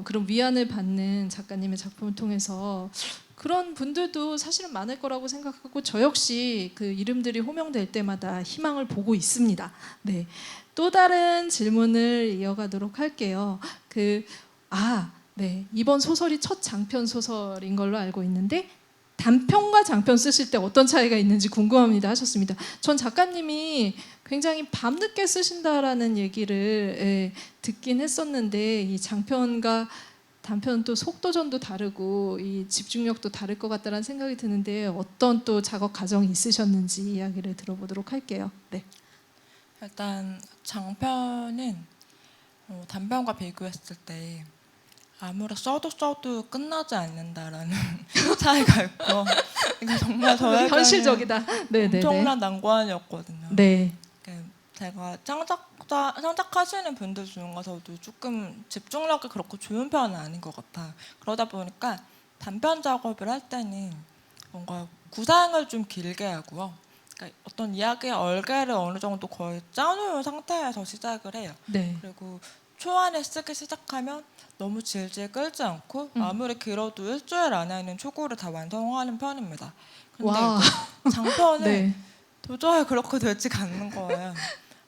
그런 위안을 받는 작가님의 작품을 통해서 그런 분들도 사실은 많을 거라고 생각하고 저 역시 그 이름들이 호명될 때마다 희망을 보고 있습니다. 네, 또 다른 질문을 이어가도록 할게요. 네, 이번 소설이 첫 장편 소설인 걸로 알고 있는데 단편과 장편 쓰실 때 어떤 차이가 있는지 궁금합니다 하셨습니다. 전 작가님이 굉장히 밤늦게 쓰신다라는 얘기를 듣긴 했었는데 이 장편과 단편 또 속도전도 다르고 이 집중력도 다를 것 같다는 생각이 드는데 어떤 또 작업 과정이 있으셨는지 이야기를 들어보도록 할게요. 네. 일단 장편은 단편과 비교했을 때 아무리 써도 끝나지 않는다라는 차이가 있고 이게 정말 저에게는 현실적이다. 네네네. 엄청난 난관이었거든요. 네. 제가 창작하시는 분들 중에서도 조금 집중력이 그렇고 좋은 편은 아닌 것 같아. 그러다 보니까 단편 작업을 할 때는 뭔가 구상을 좀 길게 하고요. 그러니까 어떤 이야기의 얼개를 어느 정도 거의 짜놓은 상태에서 시작을 해요. 네. 그리고 초안에 쓰기 시작하면 너무 질질 끌지 않고 아무리 길어도 일주일 안에는 초고를 다 완성하는 편입니다. 근데 와. 장편은 네. 도저히 그렇게 되지가 않는 거예요.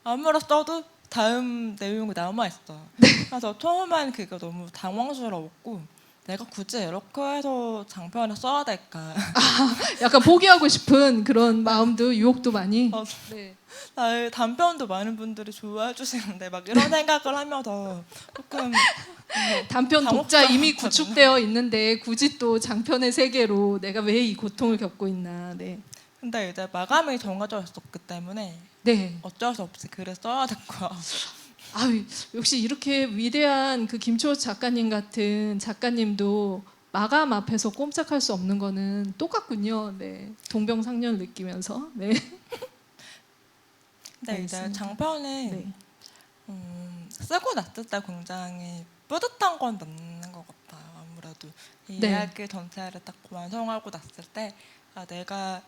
아무리 써도 다음 내용이 남아있어요. 그래서 처음엔 그게 너무 당황스러웠고 내가 굳이 이렇게 해서 장편을 써야 될까. 약간 포기하고 싶은 그런 마음도 유혹도 많이. 네. 단편도 많은 분들이 좋아해 주시는데 막 이런 생각을 하면서 조금 단편 독자 이미 구축되어 있는데 굳이 또 장편의 세계로 내가 왜 이 고통을 겪고 있나. 네. 근데 이제 마감이 정해져 있었기 때문에 네. 어쩔 수 없이 글을 써야 됐고요. 역시 이렇게 위대한 그 김초호 작가님 같은 작가님도 마감 앞에서 꼼짝할 수 없는 거는 똑같군요. 네. 동병상련을 느끼면서. 네. 근데 이제 알겠습니다. 장편은 네. 쓰고 났을 때 굉장히 뿌듯한 건 맞는 것 같아요. 아무래도 이 네. 이야기 전체를 딱 완성하고 났을 때 내가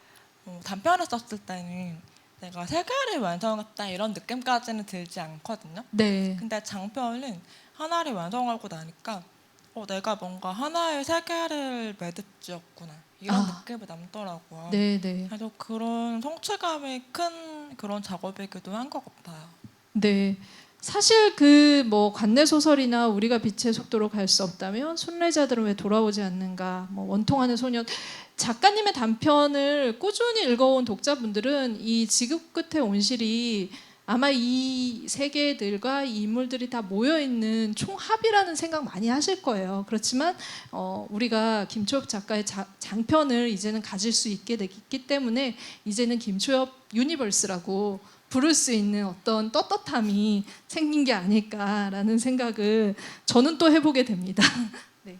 단편을 썼을 때는 내가 세계를 완성했다 이런 느낌까지는 들지 않거든요. 네. 근데 장편은 하나를 완성하고 나니까 내가 뭔가 하나의 세계를 매듭지었구나 이런 느낌이 남더라고요. 네, 네. 그래서 그런 성취감이 큰 그런 작업이기도 한 것 같아요. 네. 사실 그 뭐 관내 소설이나 우리가 빛의 속도로 갈 수 없다면 순례자들은 왜 돌아오지 않는가, 뭐 원통하는 소년, 작가님의 단편을 꾸준히 읽어온 독자분들은 이 지금 끝의 온실이 아마 이 세계들과 이 인물들이 다 모여 있는 총합이라는 생각 많이 하실 거예요. 그렇지만 우리가 김초엽 작가의 장편을 이제는 가질 수 있게 됐기 때문에 이제는 김초엽 유니버스라고 부를 수 있는 어떤 떳떳함이 생긴 게 아닐까라는 생각을 저는 또 해보게 됩니다. 네.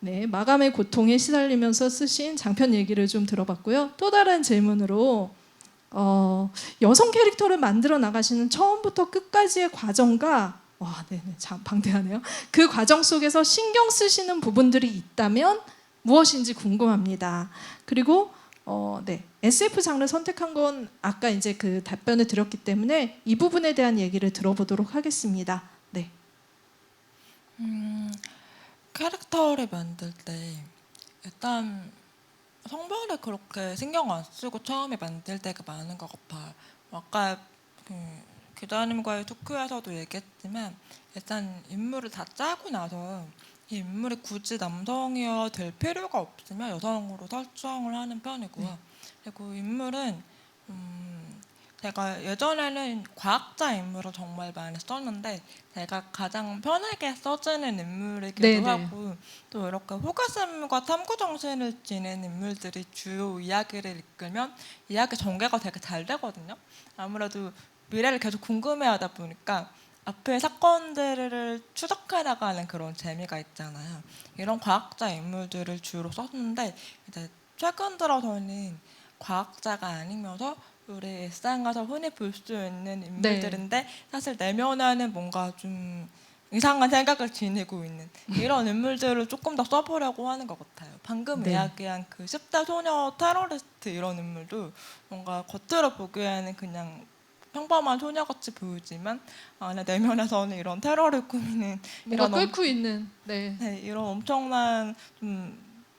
네, 마감의 고통에 시달리면서 쓰신 장편 얘기를 좀 들어봤고요. 또 다른 질문으로 여성 캐릭터를 만들어 나가시는 처음부터 끝까지의 과정과 네네, 참 방대하네요. 그 과정 속에서 신경 쓰시는 부분들이 있다면 무엇인지 궁금합니다. 그리고 네, SF 장르 선택한 건 아까 이제 그 답변을 드렸기 때문에 이 부분에 대한 얘기를 들어보도록 하겠습니다. 네. 캐릭터를 만들 때 일단 성별을 그렇게 신경 안 쓰고 처음에 만들 때가 많은 것 같아요. 아까 기자님과의 토크에서도 얘기했지만 일단 인물을 다 짜고 나서 이 인물이 굳이 남성이어야 될 필요가 없으면 여성으로 설정을 하는 편이고요. 그리고 인물은 제가 예전에는 과학자 인물을 정말 많이 썼는데 제가 가장 편하게 써지는 인물이기도 네네. 하고 또 이렇게 호기심과 탐구정신을 지닌 인물들이 주요 이야기를 이끌면 이야기 전개가 되게 잘 되거든요. 아무래도 미래를 계속 궁금해하다 보니까 앞에 사건들을 추적해 나가는 그런 재미가 있잖아요. 이런 과학자 인물들을 주로 썼는데 이제 최근 들어서는 과학자가 아니면서 우리 일상에서 흔히 볼 수 있는 인물들인데 사실 내면에는 뭔가 좀 이상한 생각을 지니고 있는 이런 인물들을 조금 더 써보려고 하는 것 같아요. 방금 이야기한 그 10대 소녀 테러리스트 이런 인물도 뭔가 겉으로 보기에는 그냥 평범한 소녀같이 보이지만 안에 내면에서는 이런 테러를 꾸미는 뭔가 끓고 있는 이런 엄청난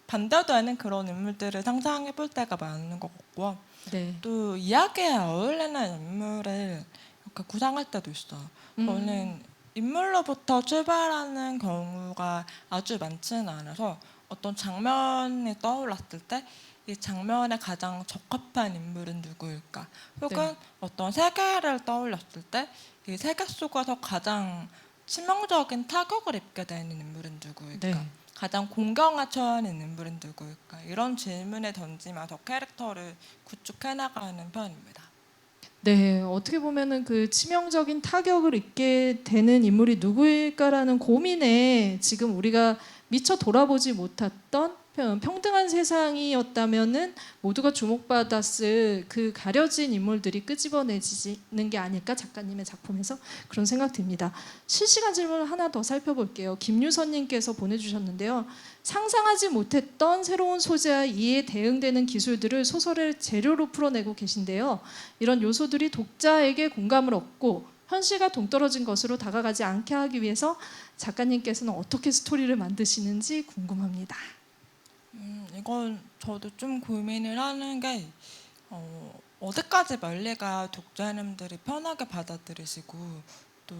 반대되는 그런 인물들을 상상해 볼 때가 많은 것 같고요. 네. 또 이야기에 어울리는 인물을 이렇게 구상할 때도 있어요. 저는 인물로부터 출발하는 경우가 아주 많지는 않아서 어떤 장면이 떠올랐을 때 이 장면에 가장 적합한 인물은 누구일까? 혹은 네. 어떤 세계를 떠올렸을 때 이 세계 속에서 가장 치명적인 타격을 입게 되는 인물은 누구일까? 네. 가장 공경에 처하는 인물은 누구일까? 이런 질문을 던지면서 캐릭터를 구축해 나가는 편입니다. 네, 어떻게 보면은 그 치명적인 타격을 입게 되는 인물이 누구일까라는 고민에 지금 우리가 미처 돌아보지 못했던 평등한 세상이었다면은 모두가 주목받았을 그 가려진 인물들이 끄집어내지는 게 아닐까, 작가님의 작품에서 그런 생각 듭니다. 실시간 질문을 하나 더 살펴볼게요. 김유선님께서 보내주셨는데요. 상상하지 못했던 새로운 소재와 이에 대응되는 기술들을 소설의 재료로 풀어내고 계신데요. 이런 요소들이 독자에게 공감을 얻고 현실과 동떨어진 것으로 다가가지 않게 하기 위해서 작가님께서는 어떻게 스토리를 만드시는지 궁금합니다. 이건 저도 좀 고민을 하는 게 어디까지 멀리가 독자님들이 편하게 받아들이시고 또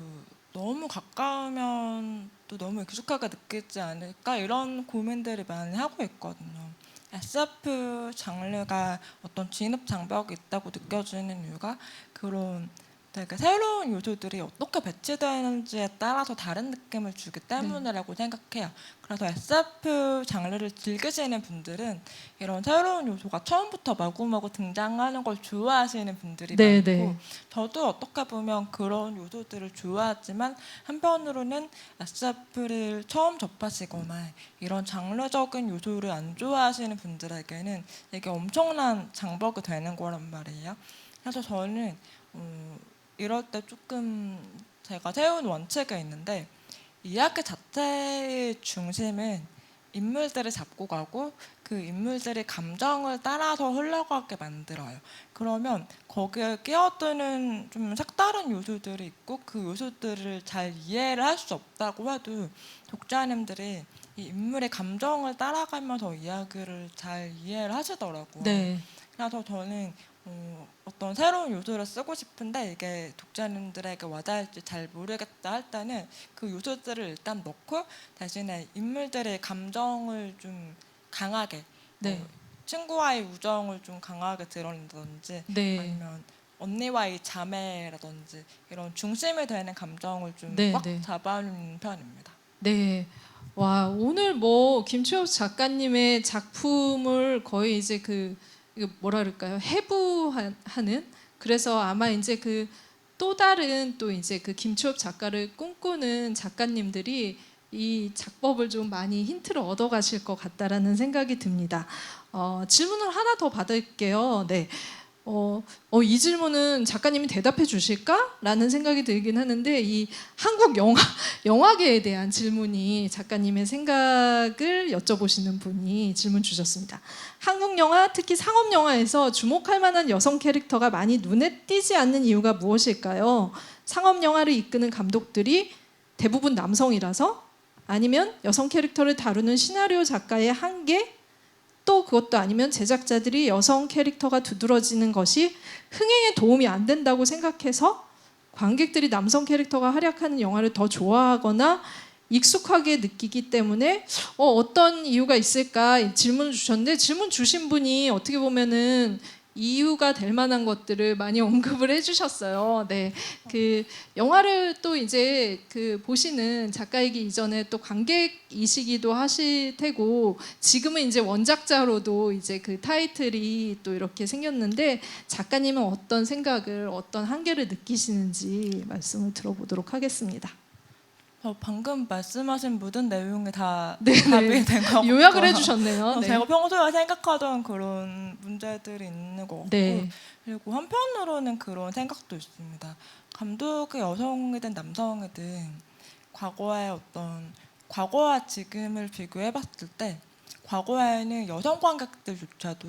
너무 가까우면 또 너무 익숙하게 느끼지 않을까 이런 고민들을 많이 하고 있거든요. SF 장르가 어떤 진입 장벽이 있다고 느껴지는 이유가 그런 되게 새로운 요소들이 어떻게 배치되는지에 따라서 다른 느낌을 주기 때문이라고 생각해요. 그래서 SF 장르를 즐기시는 분들은 이런 새로운 요소가 처음부터 마구마구 등장하는 걸 좋아하시는 분들이 네, 많고 네. 저도 어떻게 보면 그런 요소들을 좋아하지만 한편으로는 SF를 처음 접하시거나 이런 장르적인 요소를 안 좋아하시는 분들에게는 이게 엄청난 장벽이 되는 거란 말이에요. 그래서 저는 이럴 때 조금 제가 세운 원칙이 있는데 이야기 자체의 중심은 인물들을 잡고 가고 그 인물들의 감정을 따라서 흘러가게 만들어요. 그러면 거기에 끼어드는 좀 색다른 요소들이 있고 그 요소들을 잘 이해를 할 수 없다고 해도 독자님들이 이 인물의 감정을 따라가면서 이야기를 잘 이해를 하시더라고요. 네. 그래서 저는 어떤 새로운 요소를 쓰고 싶은데 이게 독자님들에게 와닿을지 잘 모르겠다 할 때는 그 요소들을 일단 넣고 대신에 인물들의 감정을 좀 강하게 네. 친구와의 우정을 좀 강하게 드러낸다든지 네. 아니면 언니와의 자매라든지 이런 중심이 되는 감정을 좀 네, 꽉 네. 잡아놓는 편입니다. 네. 와, 오늘 뭐 김초엽 작가님의 작품을 거의 이제 이거 뭐라 그럴까요? 해부하는, 그래서 아마 이제 그 또 다른 또 이제 그 김초엽 작가를 꿈꾸는 작가님들이 이 작법을 좀 많이 힌트를 얻어 가실 것 같다라는 생각이 듭니다. 질문을 하나 더 받을게요. 네. 이 질문은 작가님이 대답해 주실까라는 생각이 들긴 하는데, 이 한국 영화계에 대한 질문이 작가님의 생각을 여쭤보시는 분이 질문 주셨습니다. 한국 영화, 특히 상업 영화에서 주목할 만한 여성 캐릭터가 많이 눈에 띄지 않는 이유가 무엇일까요? 상업 영화를 이끄는 감독들이 대부분 남성이라서, 아니면 여성 캐릭터를 다루는 시나리오 작가의 한계, 또 그것도 아니면 제작자들이 여성 캐릭터가 두드러지는 것이 흥행에 도움이 안 된다고 생각해서 관객들이 남성 캐릭터가 활약하는 영화를 더 좋아하거나 익숙하게 느끼기 때문에 어떤 이유가 있을까 질문을 주셨는데, 질문 주신 분이 어떻게 보면은 이유가 될 만한 것들을 많이 언급을 해주셨어요. 네, 그 영화를 또 이제 그 보시는 작가이기 이전에 또 관객이시기도 하실 테고, 지금은 이제 원작자로도 이제 그 타이틀이 또 이렇게 생겼는데, 작가님은 어떤 생각을, 어떤 한계를 느끼시는지 말씀을 들어보도록 하겠습니다. 방금 말씀하신 모든 내용이 다 네네. 답이 된 것 같고 요약을 해주셨네요. 네. 제가 평소에 생각하던 그런 문제들이 있는 것 같고 네. 그리고 한편으로는 그런 생각도 있습니다. 감독이 여성이든 남성이든 과거와 지금을 비교해봤을 때 과거에는 여성 관객들조차도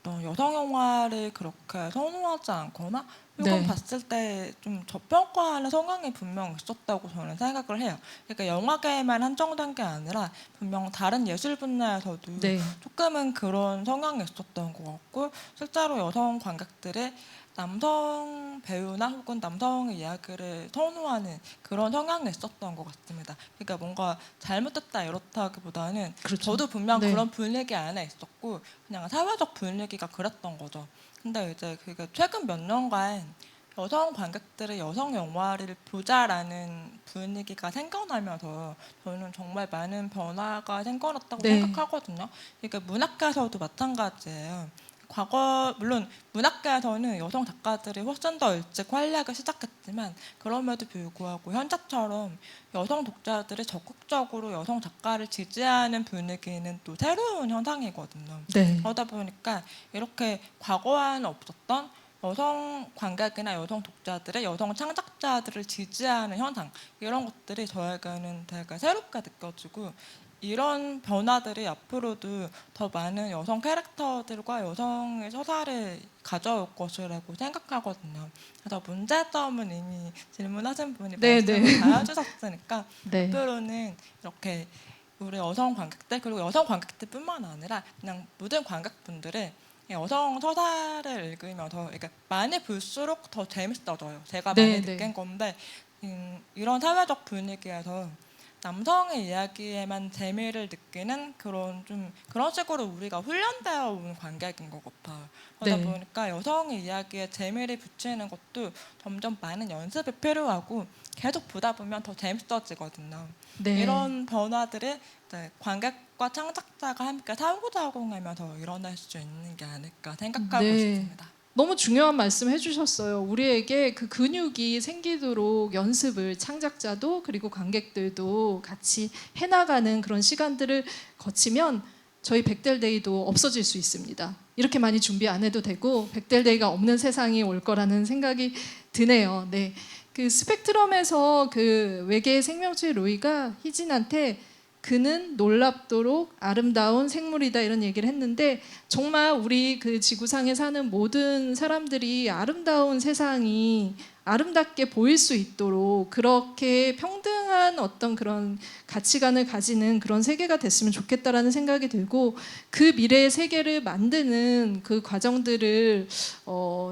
어떤 여성 영화를 그렇게 선호하지 않거나 혹은 네. 봤을 때 좀 저평가하는 성향이 분명 있었다고 저는 생각을 해요. 그러니까 영화계에만 한정된 게 아니라 분명 다른 예술 분야에서도 네. 조금은 그런 성향이 있었던 것 같고 실제로 여성 관객들의 남성 배우나 혹은 남성의 이야기를 선호하는 그런 성향이 있었던 것 같습니다. 그러니까 뭔가 잘못됐다 이렇다기보다는 그렇죠. 저도 분명 네. 그런 분위기 안에 있었고 그냥 사회적 분위기가 그랬던 거죠. 근데 이제 그게 최근 몇 년간 여성 관객들의 여성 영화를 보자라는 분위기가 생겨나면서 저는 정말 많은 변화가 생겨났다고 네. 생각하거든요. 그러니까 문학계에서도 마찬가지예요. 과거 물론 문학계에서는 여성 작가들이 훨씬 더 일찍 활약을 시작했지만 그럼에도 불구하고 현재처럼 여성 독자들이 적극적으로 여성 작가를 지지하는 분위기는 또 새로운 현상이거든요. 네. 그러다 보니까 이렇게 과거에는 없었던 여성 관객이나 여성 독자들의 여성 창작자들을 지지하는 현상 이런 것들이 저에게는 되게 새롭게 느껴지고 이런 변화들이 앞으로도 더 많은 여성 캐릭터들과 여성의 서사를 가져올 것이라고 생각하거든요. 그래서 문제점은 이미 질문하신 분이 네, 말씀을 다 해주셨으니까 네. 앞으로는 이렇게 우리 여성 관객들 그리고 여성 관객들뿐만 아니라 그냥 모든 관객분들이 여성 서사를 읽으면서 그러니까 많이 볼수록 더 재밌어져요. 제가 네, 많이 네. 느낀 건데 이런 사회적 분위기에서 남성의 이야기에만 재미를 느끼는 그런 식으로 우리가 훈련되어 온 관객인 것 같아요. 그러다 네. 보니까 여성의 이야기에 재미를 붙이는 것도 점점 많은 연습이 필요하고 계속 보다 보면 더 재밌어지거든요. 네. 이런 변화들이 이제 관객과 창작자가 함께 상호작용하면서 일어날 수 있는 게 아닐까 생각하고 네. 있습니다. 너무 중요한 말씀 해주셨어요. 우리에게 그 근육이 생기도록 연습을 창작자도 그리고 관객들도 같이 해나가는 그런 시간들을 거치면 저희 백델데이도 없어질 수 있습니다. 이렇게 많이 준비 안 해도 되고 백델데이가 없는 세상이 올 거라는 생각이 드네요. 네, 그 스펙트럼에서 그 외계의 생명체 로이가 희진한테 그는 놀랍도록 아름다운 생물이다 이런 얘기를 했는데 정말 우리 그 지구상에 사는 모든 사람들이 아름다운 세상이 아름답게 보일 수 있도록 그렇게 평등한 어떤 그런 가치관을 가지는 그런 세계가 됐으면 좋겠다라는 생각이 들고 그 미래의 세계를 만드는 그 과정들을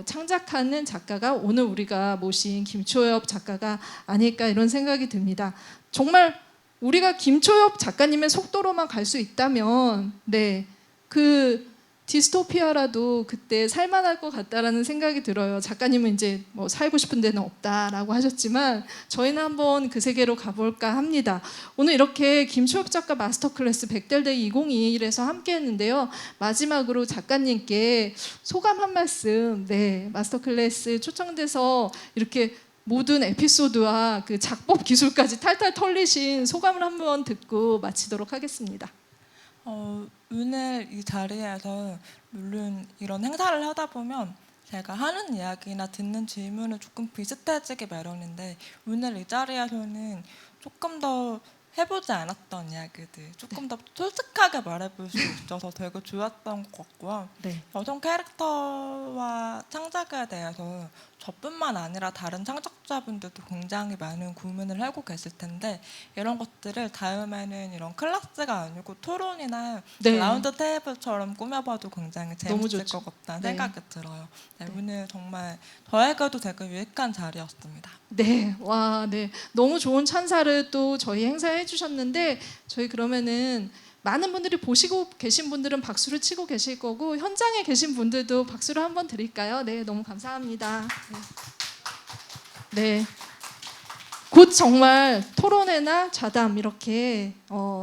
창작하는 작가가 오늘 우리가 모신 김초엽 작가가 아닐까 이런 생각이 듭니다. 정말 우리가 김초엽 작가님의 속도로만 갈 수 있다면 그 디스토피아라도 그때 살만할 것 같다라는 생각이 들어요. 작가님은 이제 뭐 살고 싶은 데는 없다라고 하셨지만 저희는 한번 그 세계로 가볼까 합니다. 오늘 이렇게 김초엽 작가 마스터 클래스 백델데이 2021에서 함께 했는데요. 마지막으로 작가님께 소감 한 말씀 마스터 클래스 초청돼서 이렇게 모든 에피소드와 그 작법 기술까지 탈탈 털리신 소감을 한번 듣고 마치도록 하겠습니다. 오늘 이 자리에서 물론 이런 행사를 하다 보면 제가 하는 이야기나 듣는 질문은 조금 비슷해지기 마련인데 오늘 이 자리에서는 조금 더 해보지 않았던 이야기들 조금 더 솔직하게 말해볼 수 있어서 되게 좋았던 것 같고요. 네. 여성 캐릭터와 창작에 대해서 저뿐만 아니라 다른 창작자분들도 굉장히 많은 고민을 하고 계실 텐데 이런 것들을 다음에는 이런 클래스가 아니고 토론이나 네. 라운드 테이블처럼 꾸며봐도 굉장히 너무 재밌을 좋죠. 것 같다는 네. 생각이 들어요. 네. 오늘 정말 저에게도 되게 유익한 자리였습니다. 네, 와, 네, 너무 좋은 찬사를 또 저희 행사에 해주셨는데 저희 그러면은 많은 분들이 보시고 계신 분들은 박수를 치고 계실 거고 현장에 계신 분들도 박수를 한번 드릴까요? 네, 너무 감사합니다. 네, 곧 정말 토론회나 좌담 이렇게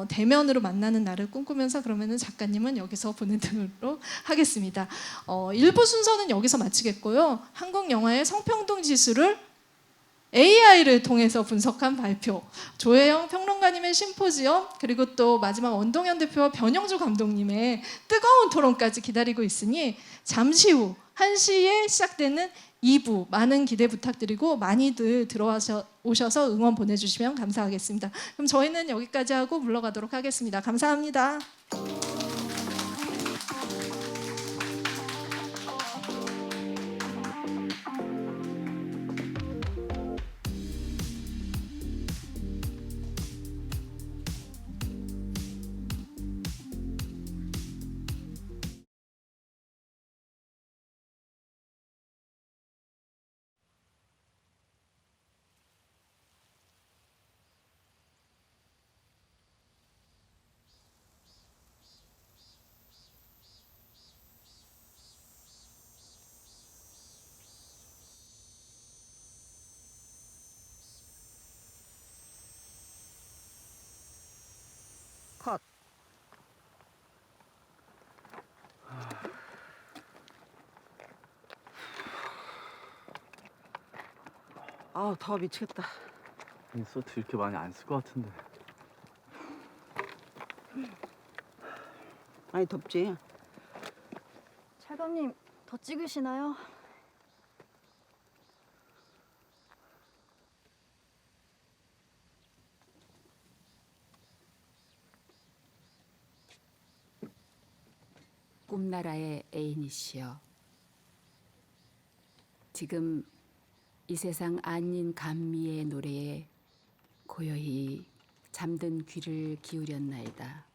대면으로 만나는 날을 꿈꾸면서 그러면은 작가님은 여기서 보내드리도록 하겠습니다. 1부 순서는 여기서 마치겠고요. 한국 영화의 성평등 지수를 AI를 통해서 분석한 발표, 조혜영 평론가님의 심포지엄, 그리고 또 마지막 원동현 대표와 변영주 감독님의 뜨거운 토론까지 기다리고 있으니 잠시 후 1시에 시작되는 2부 많은 기대 부탁드리고 많이들 오셔서 응원 보내주시면 감사하겠습니다. 그럼 저희는 여기까지 하고 물러가도록 하겠습니다. 감사합니다. 아, 더워 미치겠다. 인서트 이렇게 많이 안 쓸 것 같은데. 많이 덥지? 찰감님 더 찍으시나요? 꿈나라의 애인이시여, 지금 이 세상 아닌 감미의 노래에 고요히 잠든 귀를 기울였나이다.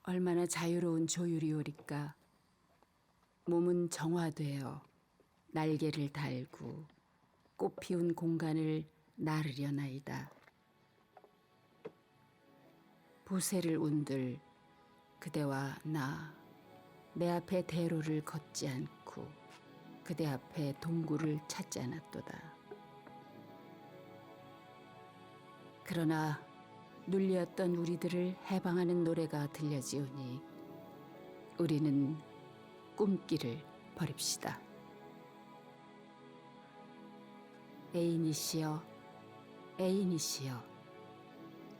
얼마나 자유로운 조율이오리까. 몸은 정화되어 날개를 달고 꽃피운 공간을 나르려나이다. 부세를 운들 그대와 나, 내 앞에 대로를 걷지 않고 그대 앞에 동굴을 찾지 않았도다. 그러나 눌렸던 우리들을 해방하는 노래가 들려지오니 우리는 꿈길을 버립시다. 애인이시여, 애인이시여,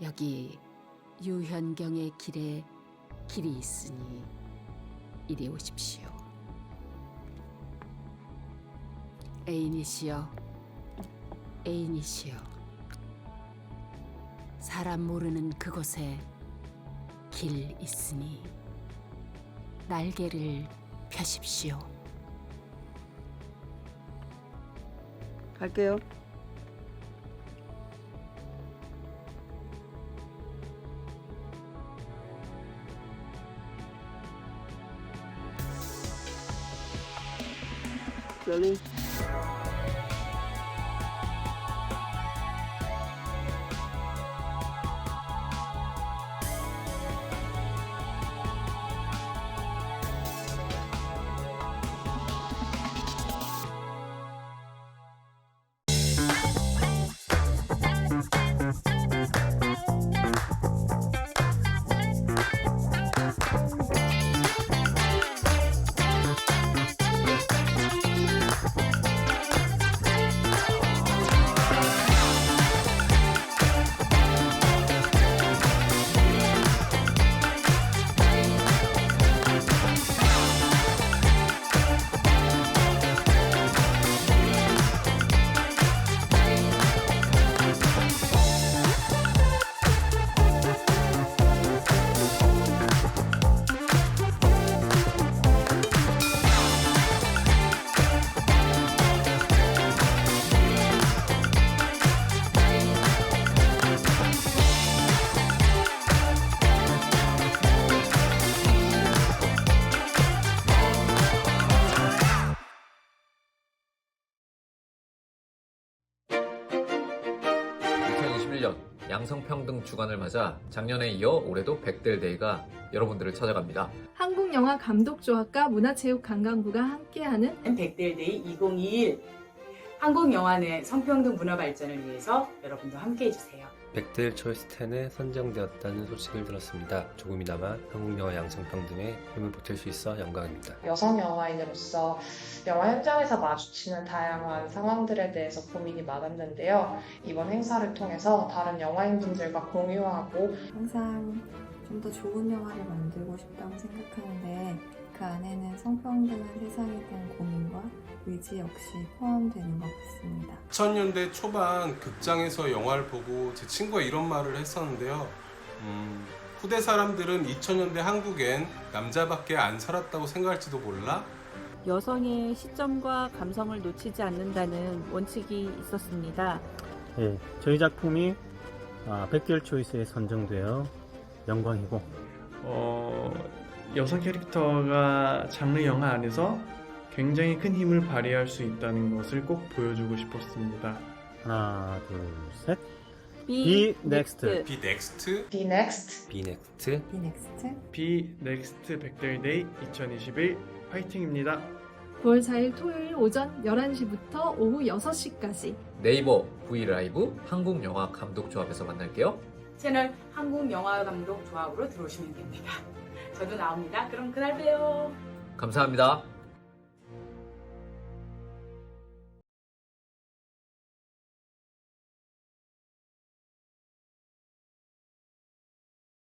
여기 유현경의 길에 길이 있으니 이리 오십시오. 애인이시여, 애인이시여, 사람 모르는 그곳에 길 있으니 날개를 펴십시오. 갈게요. 롤링. 양성평등 주간을 맞아 작년에 이어 올해도 백델데이가 여러분들을 찾아갑니다. 한국영화감독조합과 문화체육관광부가 함께하는 백델데이 2021. 한국영화는 성평등 문화 발전을 위해서 여러분도 함께해 주세요. 백델 초이스 10에 선정되었다는 소식을 들었습니다. 조금이나마 한국영화 양성평등에 힘을 보탤 수 있어 영광입니다. 여성 영화인으로서 영화 현장에서 마주치는 다양한 상황들에 대해서 고민이 많았는데요. 이번 행사를 통해서 다른 영화인분들과 공유하고 항상 좀 더 좋은 영화를 만들고 싶다고 생각하는데 그 안에는 성평등한 세상에 대한 고민과 의지 역시 포함되는 것 같습니다. 2000년대 초반 극장에서 영화를 보고 제 친구가 이런 말을 했었는데요. 후대 사람들은 2000년대 한국엔 남자밖에 안 살았다고 생각할지도 몰라? 여성의 시점과 감성을 놓치지 않는다는 원칙이 있었습니다. 네, 저희 작품이 백델 초이스에 선정되어 영광이고 여성 캐릭터가 장르 영화 안에서 굉장히 큰 힘을 발휘할 수 있다는 것을 꼭 보여주고 싶었습니다. 하나, 둘, 셋. Be Next. Be Next. Be Next. Be Next. Be Next. Be Next 백델데이 2021 화이팅입니다. 9월 4일 토요일 오전 11시부터 오후 6시까지 네이버 V라이브 한국영화감독조합에서 만날게요. 채널 한국영화감독조합으로 들어오시면 됩니다. 저도 나옵니다. 그럼 그날 봬요. 감사합니다.